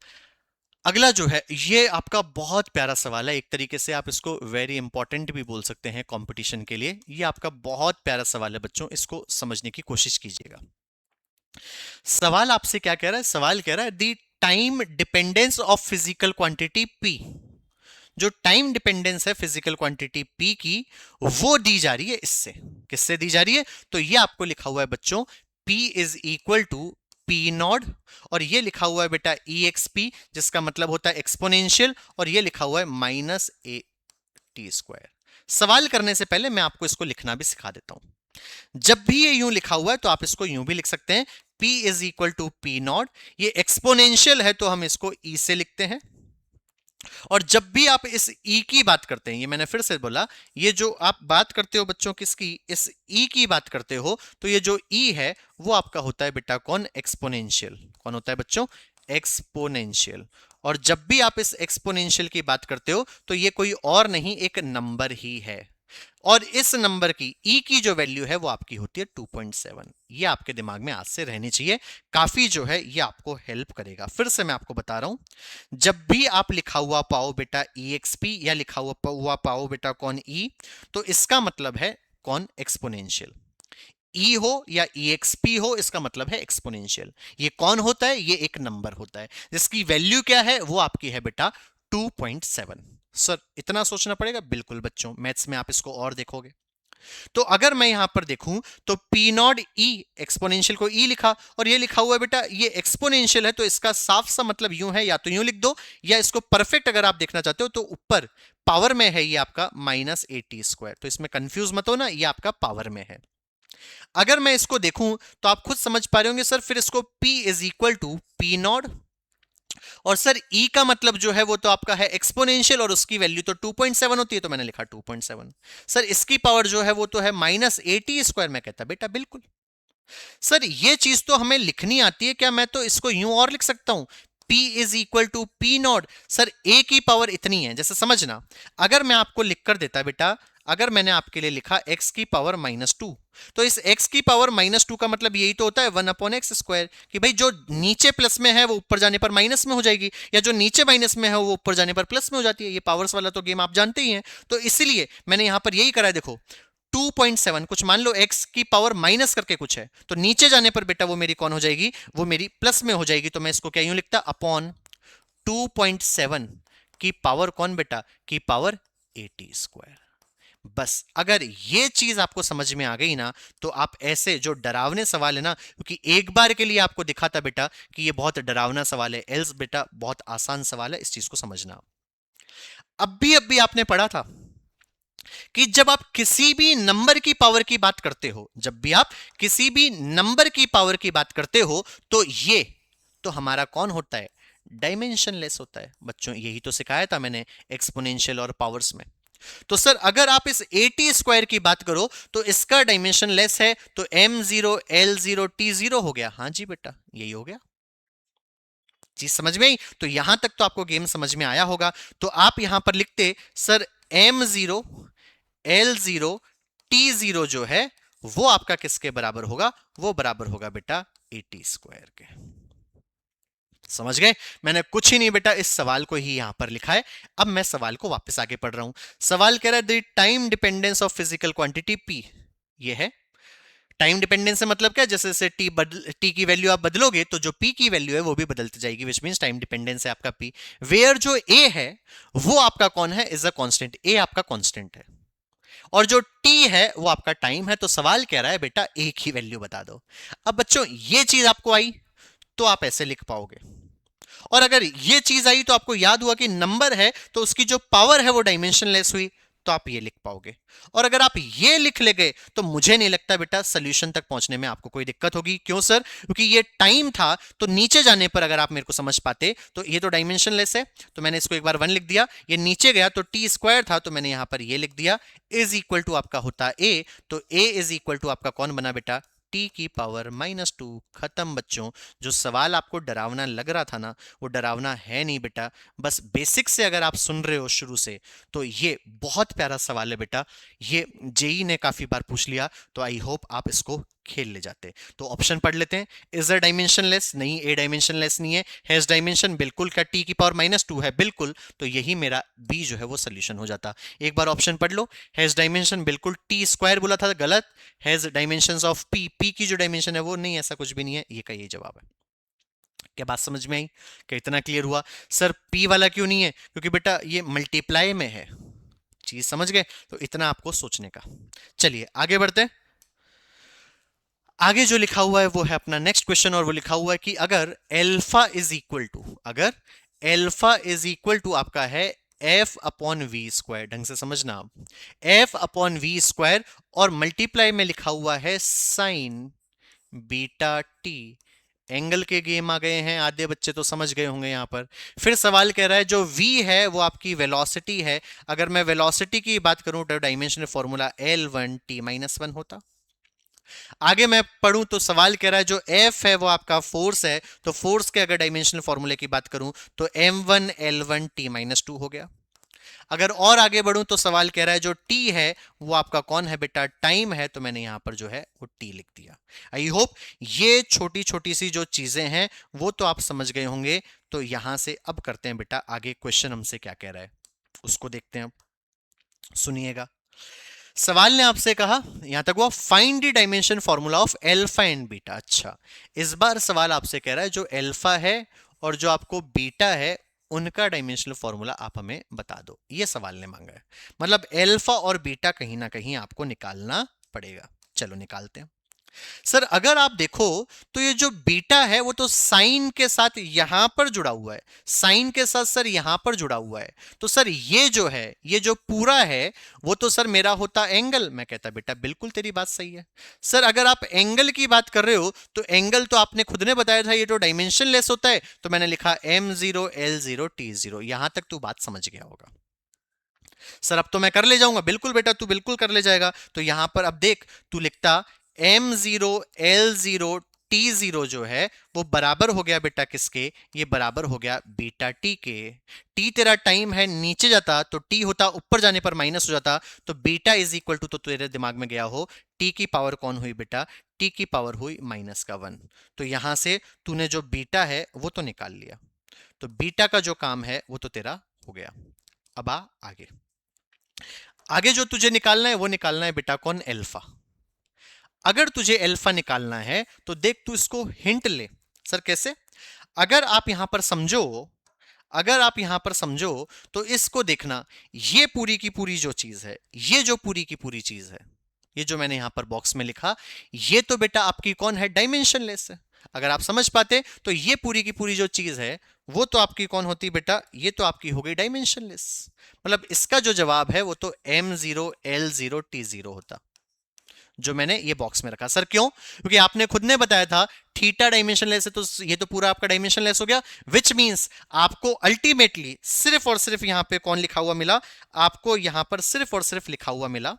अगला जो है ये आपका बहुत प्यारा सवाल है, एक तरीके से आप इसको वेरी इंपॉर्टेंट भी बोल सकते हैं कंपटीशन के लिए। ये आपका बहुत प्यारा सवाल है बच्चों, इसको समझने की कोशिश कीजिएगा। सवाल आपसे क्या कह रहा है, सवाल कह रहा है the time dependence of physical quantity P, जो टाइम डिपेंडेंस है फिजिकल क्वांटिटी P की, वो दी जा रही है इससे। किससे दी जा रही है? तो ये आपको लिखा हुआ है बच्चों P is equal to P not, और ये लिखा हुआ है बेटा EXP, जिसका मतलब होता है एक्सपोनेंशियल, और ये लिखा हुआ है माइनस AT²। सवाल करने से पहले मैं आपको इसको लिखना भी सिखा देता हूं। जब भी ये यूं लिखा हुआ है तो आप इसको यूं भी लिख सकते हैं, P is equal to P not. ये एक्सपोनेंशियल है तो हम इसको E से लिखते हैं, और जब भी आप इस E की बात करते हैं, ये मैंने फिर से बोला, ये जो आप बात करते हो बच्चों किसकी, इस E की बात करते हो, तो ये जो E है वो आपका होता है बेटा कौन, एक्सपोनेंशियल। कौन होता है बच्चों, एक्सपोनेंशियल। और जब भी आप इस एक्सपोनेंशियल की बात करते हो तो ये कोई और नहीं, एक नंबर ही है, और इस नंबर की E की जो वैल्यू है वो आपकी होती है 2.7। ये आपके दिमाग में आज से रहनी चाहिए, काफी जो है ये आपको हेल्प करेगा। फिर से मैं आपको बता रहा हूं, जब भी आप लिखा हुआ पाओ बेटा EXP या लिखा हुआ पाओ बेटा कौन E, तो इसका मतलब है कौन, एक्सपोनेंशियल। E हो या EXP हो, इसका मतलब है एक्सपोनेंशियल। ये कौन होता है, ये एक नंबर होता है जिसकी वैल्यू क्या है, वो आपकी है बेटा 2.7। सर इतना सोचना पड़ेगा? बिल्कुल बच्चों, मैथ्स में आप इसको और देखोगे। तो अगर मैं यहां पर देखूं तो P नॉट E, एक्सपोनेंशियल को E लिखा, और ये लिखा हुआ है बेटा ये एक्सपोनेंशियल है, तो इसका साफ सा मतलब यूं है, या तो यूं लिख दो, या इसको परफेक्ट अगर आप देखना चाहते हो तो ऊपर पावर में है ये आपका माइनस AT²। तो इसमें कंफ्यूज मत हो ना, ये आपका पावर में है। अगर मैं इसको देखूं तो आप खुद समझ पा रहे होंगे सर, फिर इसको P is equal to P not, और सर E का मतलब जो है वो तो आपका है एक्सपोनेंशियल, और उसकी वैल्यू तो 2.7 होती है, तो मैंने लिखा 2.7। सर इसकी पावर जो है वो तो है माइनस AT²। मैं कहता बेटा बिल्कुल सर, ये चीज तो हमें लिखनी आती है क्या, मैं तो इसको यूं और लिख सकता हूं, P is equal to P not. Sir A की पावर इतनी है, जैसे समझना, अगर मैं आपको लिख कर देता बेटा, अगर मैंने आपके लिए लिखा x की पावर -2, तो इस x की पावर -2 का मतलब यही तो होता है 1/x², कि भाई जो नीचे प्लस में है वो ऊपर जाने पर माइनस में हो जाएगी, या जो नीचे माइनस में है वो ऊपर जाने पर प्लस में हो जाती है। ये पावर्स वाला तो गेम आप जानते ही हैं, तो इसलिए मैंने यहां पर यही करा है। देखो 2.7, कुछ मान लो x की पावर माइनस करके कुछ है, तो नीचे जाने पर बेटा वो मेरी कौन हो जाएगी, वो मेरी प्लस में हो जाएगी। तो मैं इसको क्या यूं लिखता, अपॉन 2.7 की पावर कौन बेटा, की पावर AT²। बस अगर ये चीज आपको समझ में आ गई ना, तो आप ऐसे जो डरावने सवाल है ना, क्योंकि एक बार के लिए आपको दिखा था बेटा कि ये बहुत डरावना सवाल है, एल्स बेटा बहुत आसान सवाल है, इस चीज को समझना। अब भी आपने पढ़ा था कि जब आप किसी भी नंबर की पावर की बात करते हो, जब भी आप किसी भी नंबर की पावर की बात करते हो, तो ये तो हमारा कौन होता है, डायमेंशनलेस होता है। बच्चों यही तो सिखाया था मैंने एक्सपोनेंशियल और पावर्स में। तो सर अगर आप इस AT² की बात करो तो इसका डायमेंशन लेस है, तो M0 L0 T0 हो गया। हाँ जी बेटा यही हो गया। चीज समझ में आई? तो यहां तक तो आपको गेम समझ में आया होगा। तो आप यहां पर लिखते सर M0 L0 T0 जो है वो आपका किसके बराबर होगा, वो बराबर होगा बेटा AT² के। समझ गए? मैंने कुछ ही नहीं बेटा, इस सवाल को ही यहां पर लिखा है। अब मैं सवाल को वापस आगे पढ़ रहा हूं। सवाल कह रहा है the time dependence of physical quantity P, ये है टाइम डिपेंडेंस से मतलब क्या, जैसे जैसे टी की वैल्यू आप बदलोगे तो जो P की वैल्यू है वो भी बदलती जाएगी, विच मींस टाइम डिपेंडेंस है आपका P। वेयर जो A है वो आपका कौन है, इज अ कांस्टेंट। A आपका कांस्टेंट है, और जो T है वो आपका टाइम है। तो सवाल कह रहा है बेटा A की वैल्यू बता दो। अब बच्चों ये चीज आपको आई तो आप ऐसे लिख पाओगे, और अगर ये चीज आई तो आपको याद हुआ कि नंबर है तो उसकी जो पावर है वो डायमेंशनलेस हुई, तो आप ये लिख पाओगे। और अगर आप ये लिख ले गए तो मुझे नहीं लगता बेटा सोल्यूशन तक पहुंचने में आपको कोई दिक्कत होगी। क्यों सर? क्योंकि ये टाइम था, तो नीचे जाने पर अगर आप मेरे को समझ पाते तो ये तो डायमेंशनलेस है, तो मैंने इसको एक बार 1 लिख दिया। ये नीचे गया तो T² था, तो मैंने यहां पर ये लिख दिया, इज इक्वल टू आपका होता A, तो A इज इक्वल टू आपका कौन बना बेटा, T की पावर -2। खत्म बच्चों। जो सवाल आपको डरावना लग रहा था ना, वो डरावना है नहीं बेटा। बस बेसिक से अगर आप सुन रहे हो शुरू से, तो ये बहुत प्यारा सवाल है बेटा। ये जेई ने काफी बार पूछ लिया, तो आई होप आप इसको खेल ले जाते। तो ऑप्शन पढ़ लेते हैं। इज अ डायमेंशनलेस, नहीं। ए डायमेंशनलेस नहीं है। हैज डायमेंशन, बिल्कुल। क्या टी की पावर -2 है, बिल्कुल। तो यही मेरा बी जो है वो सोल्यूशन हो जाता। एक बार ऑप्शन पढ़ लो। हैज डायमेंशन, बिल्कुल। T² बोला था, गलत। Has dimensions of P, P की जो डायमेंशन है वो नहीं, ऐसा कुछ भी नहीं है। ये का यही जवाब है। क्या बात समझ में आई? क्या इतना क्लियर हुआ? सर पी वाला क्यों नहीं है? क्योंकि बेटा ये मल्टीप्लाई में है। चीज समझ गए? तो इतना आपको सोचने का। चलिए आगे बढ़ते हैं। आगे जो लिखा हुआ है वो है अपना नेक्स्ट क्वेश्चन, और वो लिखा हुआ है कि अगर एल्फा इज इक्वल टू आपका है एफ अपॉन वी स्क्वायर, ढंग से समझना आप, एफ अपॉन वी स्क्वायर, और मल्टीप्लाई में लिखा हुआ है साइन बीटा टी। एंगल के गेम आ गए हैं, आधे बच्चे तो समझ गए होंगे यहां पर। फिर सवाल कह रहा है जो v है वो आपकी वेलोसिटी है। अगर मैं वेलोसिटी की बात करूं तो डायमेंशनल फॉर्मूला L1t-1 होता। आगे मैं पढ़ूं तो सवाल कह रहा है जो F है वो आपका फोर्स है, तो फोर्स के अगर डायमेंशनल फॉर्मूले की बात करूं तो m1L1t-2 हो गया। अगर और आगे बढ़ूं तो सवाल कह रहा है जो t है वो आपका कौन है बेटा? टाइम है। तो मैंने यहां पर जो है वो t लिख दिया। आई होप ये छोटी छोटी सी जो चीजें हैं वो तो आप समझ गए होंगे। तो यहां से अब करते हैं बेटा आगे, क्वेश्चन हमसे क्या कह रहा है उसको देखते हैं। अब सुनिएगा, सवाल ने आपसे कहा यहां तक हुआ, find the dimension formula of alpha and beta. अच्छा, इस बार सवाल आपसे कह रहा है जो एल्फा है और जो आपको बीटा है उनका डायमेंशनल फॉर्मूला आप हमें बता दो, ये सवाल ने मांगा है। मतलब एल्फा और बीटा कहीं ना कहीं आपको निकालना पड़ेगा। चलो निकालते हैं। सर अगर आप देखो तो ये जो बीटा है वो तो साइन के साथ यहां पर जुड़ा हुआ है, साइन के साथ सर यहां पर जुड़ा हुआ है। तो सर ये जो है, ये जो पूरा है वो तो सर मेरा होता एंगल। मैं कहता बेटा बिल्कुल तेरी बात सही है। सर अगर आप एंगल की बात कर रहे हो तो एंगल तो आपने खुद ने बताया था ये तो डायमेंशन लेस होता है, तो मैंने लिखा m0 l0 t0। यहां तक तू बात समझ गया होगा। सर अब तो मैं कर ले जाऊंगा। बिल्कुल बेटा तू बिल्कुल कर ले जाएगा। तो यहां पर अब देख, तू लिखता m0 l0 t0 जो है वो बराबर हो गया बेटा किसके? ये बराबर हो गया बीटा टी के। टी तेरा टाइम है, नीचे जाता तो टी होता, ऊपर जाने पर माइनस हो जाता। तो बीटा इज इक्वल टू, तो तेरे दिमाग में गया हो, टी की पावर कौन हुई बेटा? टी की पावर हुई -1। तो यहां से तूने जो बीटा है वो तो निकाल लिया। तो बीटा का जो काम है वो तो तेरा हो गया। अब आगे, आगे जो तुझे निकालना है वो निकालना है बेटा कौन? एल्फा। अगर तुझे एल्फा निकालना है तो देख तू इसको हिंट ले। सर कैसे? अगर आप यहां पर समझो, अगर आप यहां पर समझो तो इसको देखना, ये पूरी की पूरी जो चीज है, ये जो पूरी की पूरी चीज है, ये जो मैंने यहां पर बॉक्स में लिखा, ये तो बेटा आपकी कौन है? डायमेंशनलेस है। अगर आप समझ पाते तो ये पूरी की पूरी जो चीज है वो तो आपकी कौन होती बेटा? ये तो आपकी हो गई डायमेंशनलेस। मतलब इसका जो जवाब है वो तो m0 l0 t0 होता, जो मैंने ये बॉक्स में रखा। सर क्यों? क्योंकि आपने खुद ने बताया था थीटा डायमेंशनलेस है, तो ये तो पूरा आपका डायमेंशनलेस हो गया। विच मींस आपको अल्टीमेटली सिर्फ और सिर्फ यहां पे कौन लिखा हुआ मिला? आपको यहां पर सिर्फ और सिर्फ लिखा हुआ मिला,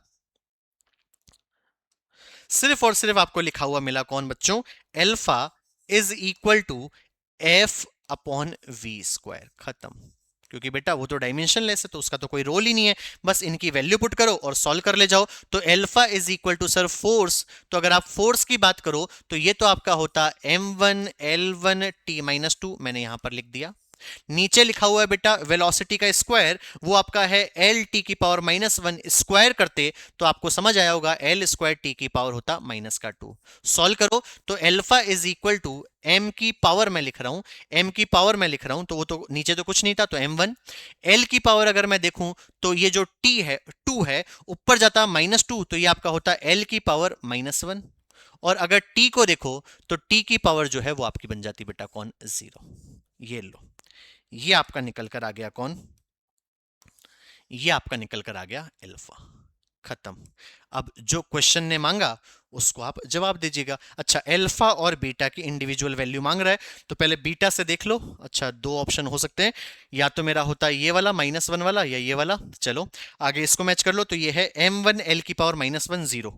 सिर्फ और सिर्फ आपको लिखा हुआ मिला कौन बच्चों? Alpha is equal to F upon V square. खत्म। क्योंकि बेटा वो तो डायमेंशनलेस है तो उसका तो कोई रोल ही नहीं है। बस इनकी वैल्यू पुट करो और सॉल्व कर ले जाओ। तो alpha is equal to sir force. तो अगर आप फोर्स की बात करो तो ये तो आपका होता m1 l1 t-2, मैंने यहां पर लिख दिया। नीचे लिखा हुआ है बेटा वेलोसिटी का स्क्वायर, वो आपका है एल टी की पावर -1। स्क्वायर करते तो आपको समझ आया होगा एल स्क्वायर टी की पावर होता -2। सॉल्व करो तो alpha is equal to M की पावर मैं लिख रहा हूं, एम की पावर मैं लिख रहा हूं, तो वो तो नीचे तो कुछ नहीं था तो m1। एल की पावर अगर मैं देखूं तो ये जो टी है 2 है, ऊपर जाता -2, तो ये आपका होता एल की पावर -1। और अगर टी को देखो तो टी की पावर जो है वो आपकी बन जाती बेटा कौन? 0। ये लो, ये आपका निकल कर आ गया कौन? ये आपका निकल कर आ गया एल्फा। खत्म। अब जो क्वेश्चन ने मांगा उसको आप जवाब दीजिएगा। अच्छा, एल्फा और बीटा की इंडिविजुअल वैल्यू मांग रहा है, तो पहले बीटा से देख लो। अच्छा, दो ऑप्शन हो सकते हैं, या तो मेरा होता है ये वाला -1 वाला या ये वाला। चलो आगे इसको मैच कर लो। तो ये है m1 l की पावर -1 0,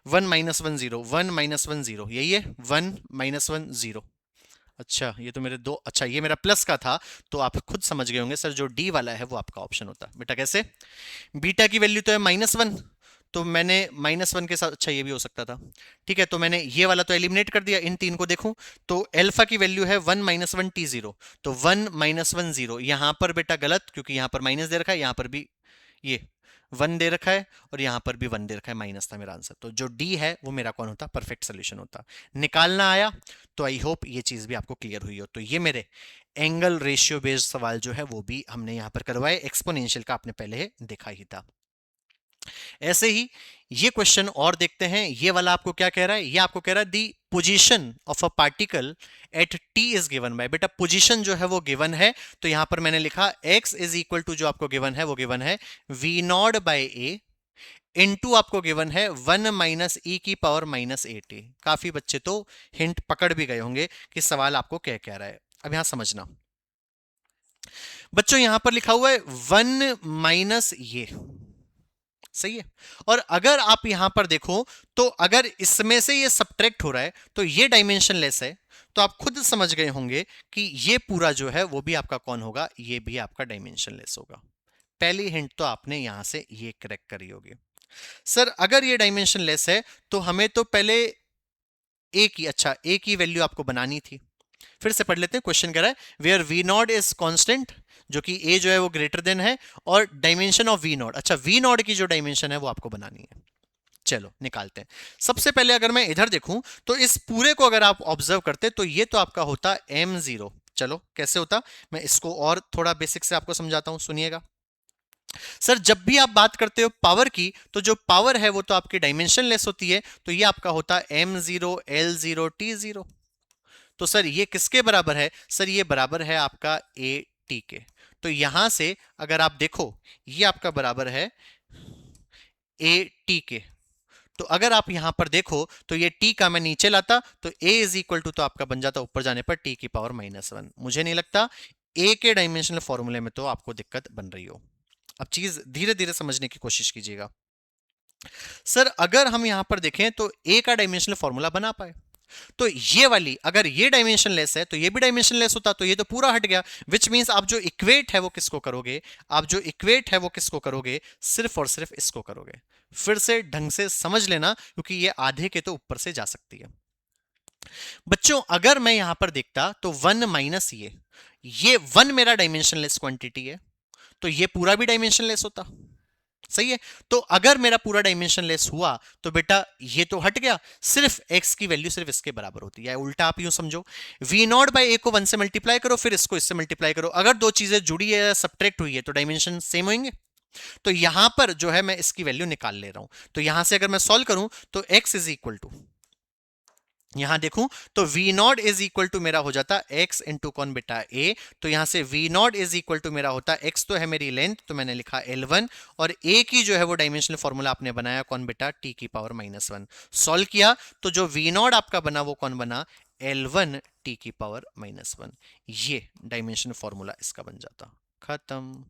1 -1 0, 1 -1 0, यही है 1 -1 0। अच्छा ये तो मेरे दो, अच्छा ये मेरा प्लस का था, तो आप खुद समझ गए होंगे सर जो डी वाला है वो आपका ऑप्शन होता है। बेटा कैसे? बीटा की वैल्यू तो है -1, तो मैंने -1 के साथ, अच्छा ये भी हो सकता था, ठीक है, तो मैंने ये वाला तो एलिमिनेट कर दिया। इन तीन को देखूं तो एल्फा की वैल्यू है 1 -1 t0, तो 1 -1 0। यहां पर बेटा गलत, क्योंकि यहां पर माइनस दे रखा है, यहां पर भी ये 1 दे रखा है और यहां पर भी 1 दे रखा है, माइनस था मेरा आंसर। तो जो डी है वो मेरा कौन होता, परफेक्ट सोल्यूशन होता। निकालना आया तो आई होप ये चीज भी आपको क्लियर हुई हो। तो ये मेरे एंगल रेशियो बेस्ड सवाल जो है वो भी हमने यहां पर करवाए, एक्सपोनेंशियल का आपने पहले देखा ही था। ऐसे ही ये क्वेश्चन और देखते हैं। ये वाला आपको क्या कह रहा है, ये आपको कह रहा है the position of a particle at T is given by, बेटा पोजीशन जो है वो गिवन है, तो यहां पर मैंने लिखा x इज इक्वल टू, जो आपको गिवन है वो गिवन है v not by A, into आपको गिवन है 1 माइनस ई की पावर माइनस ए टी। काफी बच्चे तो हिंट पकड़ भी गए होंगे कि सवाल आपको क्या कह रहा है। अब यहां समझना बच्चों, यहां पर लिखा हुआ है 1 माइनस ये, सही है। और अगर आप यहां पर देखो तो अगर इसमें से ये सब्ट्रैक्ट हो रहा है तो ये डायमेंशन लेस है, तो आप खुद समझ गए होंगे कि ये पूरा जो है वो भी आपका कौन होगा, ये भी आपका डायमेंशन लेस होगा। पहली हिंट तो आपने यहां से ये करेक्ट करी होगी। सर अगर ये डायमेंशन लेस है तो हमें तो पहले ए की, अच्छा ए की वैल्यू आपको बनानी थी। फिर से पढ़ लेते हैं, क्वेश्चन कह रहा है where V not is constant, जो कि ए जो है वो ग्रेटर देन है, और डायमेंशन ऑफ वी नॉट, अच्छा वी नॉट की जो डायमेंशन है वो आपको बनानी है। चलो निकालते हैं। सबसे पहले अगर मैं इधर देखूं तो इस पूरे को अगर आप ऑब्जर्व करते तो ये तो आपका होता m0। चलो कैसे होता, मैं इसको और थोड़ा बेसिक से आपको समझाता हूं, सुनिएगा। सर जब भी आप बात करते हो पावर की, तो जो पावर है वो तो आपकी डायमेंशन लेस होती है, तो ये आपका होता m0 l0 t0। तो सर ये किसके बराबर है, सर ये बराबर है आपका ए टी के। तो यहां से अगर आप देखो ये आपका बराबर है ए टी के। तो अगर आप यहां पर देखो तो ये t का मैं नीचे लाता तो a इज इक्वल टू, तो आपका बन जाता ऊपर जाने पर t की पावर -1। मुझे नहीं लगता a के डायमेंशनल फॉर्मूले में तो आपको दिक्कत बन रही हो। अब चीज धीरे धीरे समझने की कोशिश कीजिएगा। सर अगर हम यहां पर देखें तो a का डायमेंशनल फॉर्मूला बना पाए, तो ये वाली अगर ये डायमेंशन लेस है तो ये भी डायमेंशन लेस होता, तो ये तो पूरा हट गया। विच मींस आप जो इक्वेट है वो किसको करोगे, आप जो इक्वेट है वो किसको करोगे, सिर्फ और सिर्फ इसको करोगे। फिर से ढंग से समझ लेना क्योंकि ये आधे के तो ऊपर से जा सकती है। बच्चों अगर मैं यहां पर देखता तो 1 माइनस ये 1 मेरा डायमेंशनलेस क्वांटिटी है, तो ये पूरा भी डायमेंशनलेस होता, सही है। तो अगर मेरा पूरा डायमेंशन लेस हुआ तो बेटा ये तो हट गया, सिर्फ x की वैल्यू सिर्फ इसके बराबर होती है। उल्टा आप यूं समझो, v नॉट बाई ए को 1 से मल्टीप्लाई करो, फिर इसको इससे मल्टीप्लाई करो। अगर दो चीजें जुड़ी है या सब्ट्रैक्ट हुई है तो डायमेंशन सेम होंगे। तो यहां पर जो है मैं इसकी वैल्यू निकाल ले रहा हूं, तो यहां से अगर मैं सॉल्व करूं तो x इज इक्वल टू, यहां देखूं तो v not is equal to मेरा हो जाता x इंटू कौन बेटा a। तो यहां से v not is equal to मेरा होता x तो है मेरी लेंथ, तो मैंने लिखा l1, और a की जो है वो डायमेंशनल फॉर्मूला आपने बनाया कौन बेटा t की पावर -1। सॉल्व किया तो जो v नॉट आपका बना वो कौन बना, l1 t की पावर -1। ये डायमेंशनल फॉर्मूला इसका बन जाता, खत्म।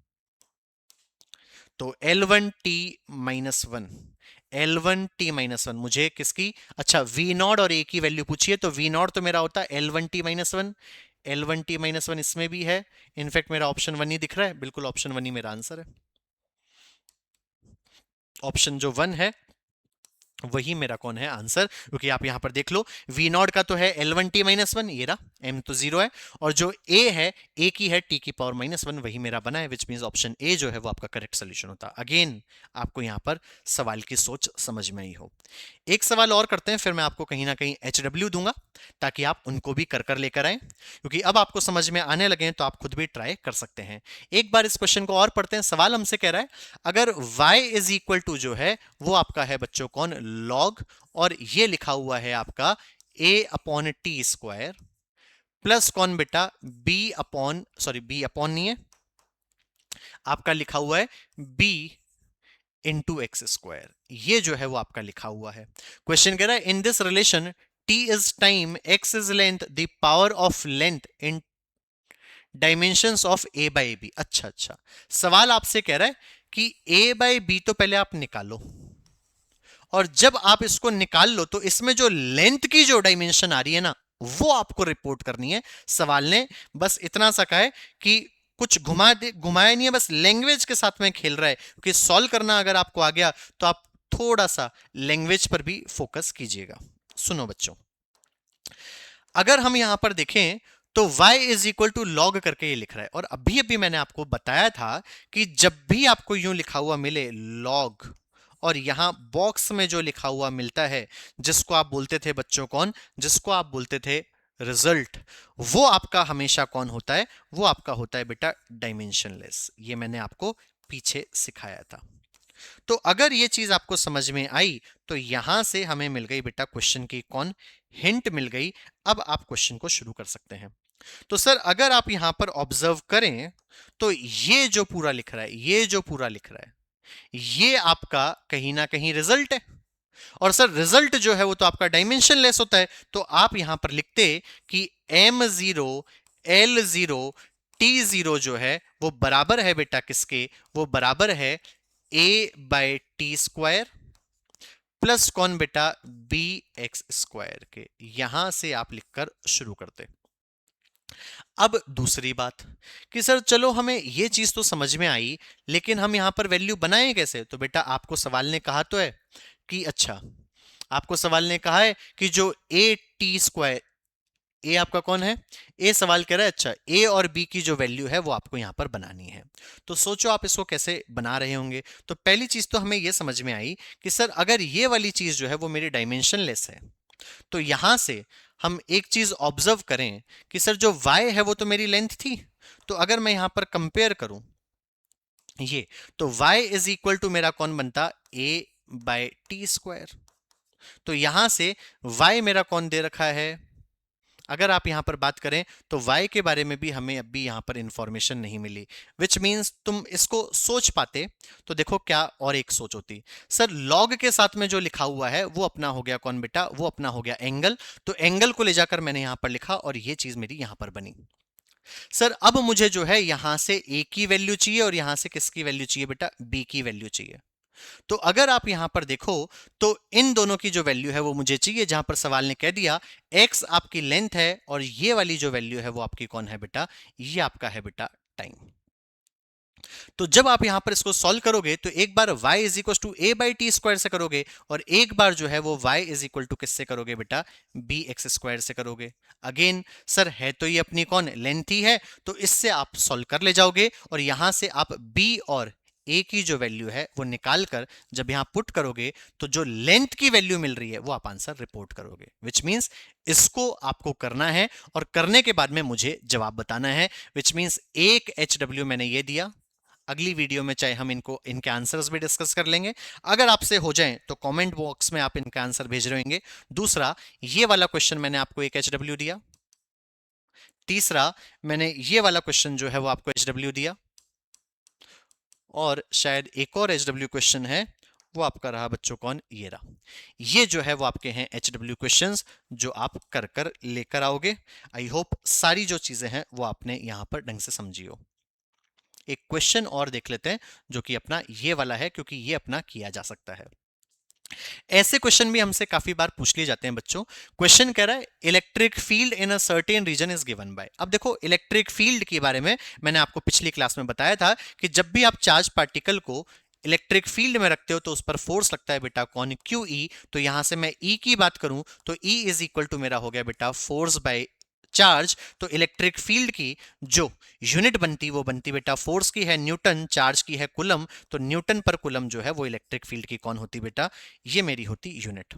तो l1t-1, l1t-1 मुझे किसकी, अच्छा v नॉट और a की वैल्यू पूछिए, तो v नॉट तो मेरा होता है l1t-1, l1t-1 इसमें भी है। इनफैक्ट मेरा ऑप्शन 1 ही दिख रहा है, बिल्कुल ऑप्शन 1 ही मेरा आंसर है। ऑप्शन जो 1 है वही मेरा कौन है आंसर, क्योंकि आप यहां पर देख लो v नॉट का तो है l1t-1, ये रहा, m तो 0 है, और जो a है a की है t की पावर -1, वही मेरा बना है, विच मींस ऑप्शन a जो है वो आपका करेक्ट सोल्यूशन होता। अगेन आपको यहां पर सवाल की सोच समझ में आई हो। एक सवाल और करते हैं, फिर मैं आपको कहीं ना कहीं HW दूंगा ताकि आप उनको भी कर कर लेकर आए, क्योंकि अब आपको समझ में आने लगे तो आप खुद भी ट्राई कर सकते हैं। एक बार इस क्वेश्चन को और पढ़ते हैं। सवाल हमसे कह रहा है अगर y इज इक्वल टू जो है वो आपका है बच्चों कौन, लॉग, और ये लिखा हुआ है आपका a upon t square plus कौन बेटा b upon, sorry b upon नहीं है, आपका लिखा हुआ है b इंटू एक्स स्क्वायर, ये जो है वो आपका लिखा हुआ है। क्वेश्चन कह रहा है in this relation t is time, x is length, the power of length in dimensions of a by b। अच्छा, सवाल आपसे कह रहा है कि a बाई b तो पहले आप निकालो, और जब आप इसको निकाल लो तो इसमें जो लेंथ की जो डायमेंशन आ रही है ना वो आपको रिपोर्ट करनी है। सवाल ने बस इतना सा कहा है कि कुछ घुमाया नहीं है, बस लैंग्वेज के साथ में खेल रहा है, क्योंकि सॉल्व करना अगर आपको आ गया तो आप थोड़ा सा लैंग्वेज पर भी फोकस कीजिएगा। सुनो बच्चों, अगर हम यहां पर देखें तो y is equal to log करके ये लिख रहा है। और अभी अभी मैंने आपको बताया था कि जब भी आपको यूं लिखा हुआ मिले लॉग, और यहां बॉक्स में जो लिखा हुआ मिलता है, जिसको आप बोलते थे बच्चों कौन, जिसको आप बोलते थे रिजल्ट, वो आपका हमेशा कौन होता है, वो आपका होता है बेटा डायमेंशनलेस। ये मैंने आपको पीछे सिखाया था। तो अगर ये चीज आपको समझ में आई तो यहां से हमें मिल गई बेटा क्वेश्चन की कौन हिंट मिल गई। अब आप क्वेश्चन को शुरू कर सकते हैं। तो सर अगर आप यहां पर ऑब्जर्व करें तो ये जो पूरा लिख रहा है, ये जो पूरा लिख रहा है, ये आपका कहीं ना कहीं रिजल्ट है। और सर रिजल्ट जो है वो तो आपका डायमेंशनलेस होता है। तो आप यहां पर लिखते कि m0 l0 t0 जो है वो बराबर है बेटा किसके, वो बराबर है a/t² प्लस कौन बेटा bx² के। यहां से आप लिखकर शुरू करते। अब दूसरी बात कि सर चलो हमें ये चीज तो समझ में आई, लेकिन हम यहां पर वैल्यू बनाएं कैसे। तो बेटा आपको सवाल ने कहा तो है कि अच्छा, आपको सवाल ने कहा है कि जो a/t², ए आपका कौन है, ए सवाल कह रहा है अच्छा ए और बी की जो वैल्यू है वो आपको यहां पर बनानी है। तो सोचो आप इसको कैसे बना रहे होंगे। तो पहली चीज तो हमें यह समझ में आई कि सर अगर ये वाली चीज जो है वो मेरी डायमेंशनलेस है, तो यहां से हम एक चीज ऑब्जर्व करें कि सर जो y है वो तो मेरी लेंथ थी। तो अगर मैं यहां पर कंपेयर करूं ये, तो y इज इक्वल टू मेरा कौन बनता a/t²। तो यहां से y मेरा कौन दे रखा है। अगर आप यहां पर बात करें तो y के बारे में भी हमें अभी यहां पर इंफॉर्मेशन नहीं मिली, विच मींस तुम इसको सोच पाते तो देखो क्या और एक सोच होती। सर log के साथ में जो लिखा हुआ है वो अपना हो गया कौन बेटा, वो अपना हो गया एंगल। तो एंगल को ले जाकर मैंने यहां पर लिखा और ये चीज मेरी यहां पर बनी। सर अब मुझे जो है यहां से a की वैल्यू चाहिए और यहां से किसकी वैल्यू चाहिए बेटा, b की वैल्यू चाहिए। तो अगर आप यहां पर देखो तो इन दोनों की जो वैल्यू है वो मुझे चाहिए, जहां पर सवाल ने कह दिया x आपकी लेंथ है और ये वाली जो वैल्यू है वो आपकी कौन है बेटा, ये आपका है बेटा टाइम। तो जब आप यहां पर इसको सॉल्व करोगे तो एक बार y is equal to a/t² से करोगे और एक बार जो है वो y इज इक्वल टू किससे करोगे बेटा, bx² से करोगे। अगेन सर है तो ये अपनी कौन लेंथ ही है, तो इससे आप सॉल्व कर ले जाओगे और यहां से आप b और a की जो वैल्यू है वो निकाल कर जब यहां पुट करोगे तो जो लेंथ की वैल्यू मिल रही है वो आप आंसर रिपोर्ट करोगे। विच मींस इसको आपको करना है और करने के बाद में मुझे जवाब बताना है। विच मींस एक HW मैंने ये दिया, अगली वीडियो में चाहे हम इनको इनके आंसर्स भी डिस्कस कर लेंगे। अगर आपसे हो जाएं तो कमेंट बॉक्स में आप इनका आंसर भेज रहे होंगे। दूसरा ये वाला क्वेश्चन मैंने आपको एक HW दिया। तीसरा मैंने ये वाला क्वेश्चन जो है वो आपको HW दिया। और शायद एक और HW क्वेश्चन है वो आपका रहा बच्चों कौन, ये रहा। ये जो है वो आपके हैं HW क्वेश्चंस जो आप कर कर लेकर आओगे। आई होप सारी जो चीजें हैं वो आपने यहां पर ढंग से समझी हो। एक क्वेश्चन और देख लेते हैं जो कि अपना ये वाला है, क्योंकि ये अपना किया जा सकता है। ऐसे क्वेश्चन भी हमसे काफी बार पूछ लिए जाते हैं बच्चों। क्वेश्चन कह रहा है electric field in a certain region is given by. अब देखो इलेक्ट्रिक फील्ड के बारे में मैंने आपको पिछली क्लास में बताया था कि जब भी आप चार्ज पार्टिकल को इलेक्ट्रिक फील्ड में रखते हो तो उस पर फोर्स लगता है बेटा कौन, QE। तो यहां से मैं E की बात करूं तो E इज इक्वल टू मेरा हो गया बेटा फोर्स बाय चार्ज। तो इलेक्ट्रिक फील्ड की जो यूनिट बनती वो बनती बेटा फोर्स की है न्यूटन, चार्ज की है कुलम। तो न्यूटन पर कुलम जो है वो इलेक्ट्रिक फील्ड की कौन होती बेटा, ये मेरी होती यूनिट।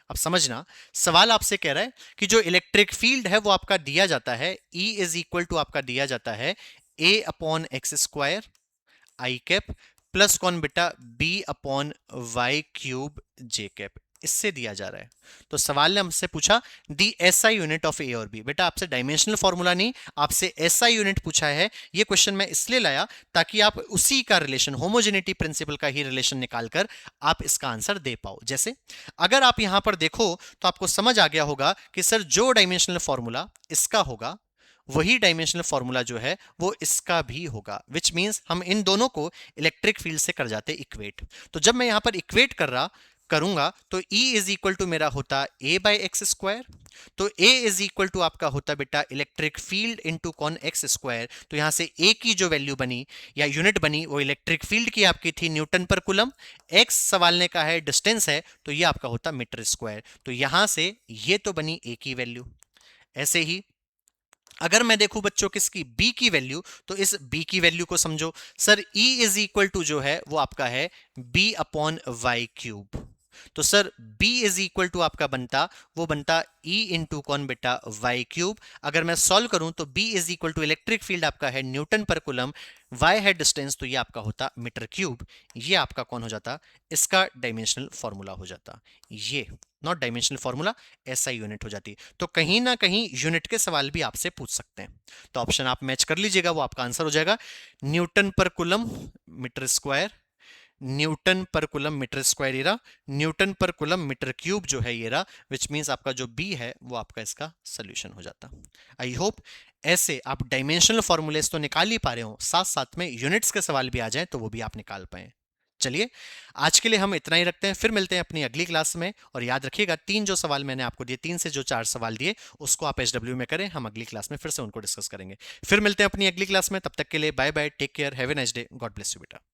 अब समझना सवाल आपसे कह रहा है कि जो इलेक्ट्रिक फील्ड है वो आपका दिया जाता है E इज इक्वल टू आपका दिया जाता है a/x² आई कैप प्लस कौन बेटा b/y³ j कैप, इससे दिया जा रहा है। तो सवाल ने हमसे पूछा दी SI यूनिट ऑफ ए और बी। बेटा आपसे डायमेंशनल फॉर्मूला नहीं, आपसे SI यूनिट पूछा है। ये क्वेश्चन मैं इसलिए लाया ताकि आप उसी का रिलेशन, होमोजेनिटी प्रिंसिपल का ही रिलेशन निकालकर आप इसका आंसर दे पाओ। जैसे अगर आप यहां पर देखो तो आपको समझ आ गया होगा कि सर जो डायमेंशनल फॉर्मूला इसका होगा वही डायमेंशनल फॉर्मूला जो है वो इसका भी होगा। विच मींस हम इन दोनों को इलेक्ट्रिक फील्ड से कर जाते इक्वेट। तो जब मैं यहां पर इक्वेट करूंगा तो E इज इक्वल टू मेरा होता a/x²। तो A इज इक्वल टू आपका होता बेटा इलेक्ट्रिक फील्ड इंटू कौन x²। तो यहां से A की जो वैल्यू बनी या यूनिट बनी वो इलेक्ट्रिक फील्ड की आपकी थी न्यूटन पर कुलम। x सवाल ने कहा है डिस्टेंस है तो ये आपका होता मीटर स्क्वायर। तो यहां से ये तो बनी A की वैल्यू। ऐसे ही अगर मैं देखूं बच्चों किसकी, बी की वैल्यू, तो इस बी की वैल्यू को समझो sir, E is equal to जो है वो आपका है बी अपॉन वाई क्यूब। तो sir B is equal to आपका बनता, वो बनता E इंटू कौन बेटा, वाई क्यूब। अगर मैं सॉल्व करूं तो B is equal to electric field आपका है न्यूटन पर कुलम, वाई है डिस्टेंस, तो ये आपका होता मीटर क्यूब। ये आपका कौन हो जाता, इसका डायमेंशनल फॉर्मूला हो जाता। ये not dimensional formula, SI unit हो जाती। तो कहीं ना कहीं यूनिट के सवाल भी आपसे पूछ सकते हैं। तो ऑप्शन आप मैच कर लीजिएगा, वो आपका आंसर हो जाएगा Newton per coulomb metre square, Newton per coulomb metre square ये रहा, Newton per coulomb metre cube जो है ये रहा, विच मींस आपका जो बी है वो आपका इसका सोल्यूशन हो जाता। आई होप ऐसे आप डायमेंशनल फॉर्मूलेस तो निकाल ही पा रहे हो, साथ साथ में यूनिट्स के सवाल भी आ जाए तो वो भी आप निकाल पाए। चलिए आज के लिए हम इतना ही रखते हैं, फिर मिलते हैं अपनी अगली क्लास में। और याद रखिएगा, तीन जो सवाल मैंने आपको दिए, तीन से जो चार सवाल दिए उसको आप एचडब्ल्यू में करें, हम अगली क्लास में फिर से उनको डिस्कस करेंगे। फिर मिलते हैं अपनी अगली क्लास में, तब तक के लिए bye bye, take care, have a nice day, God bless you बेटा।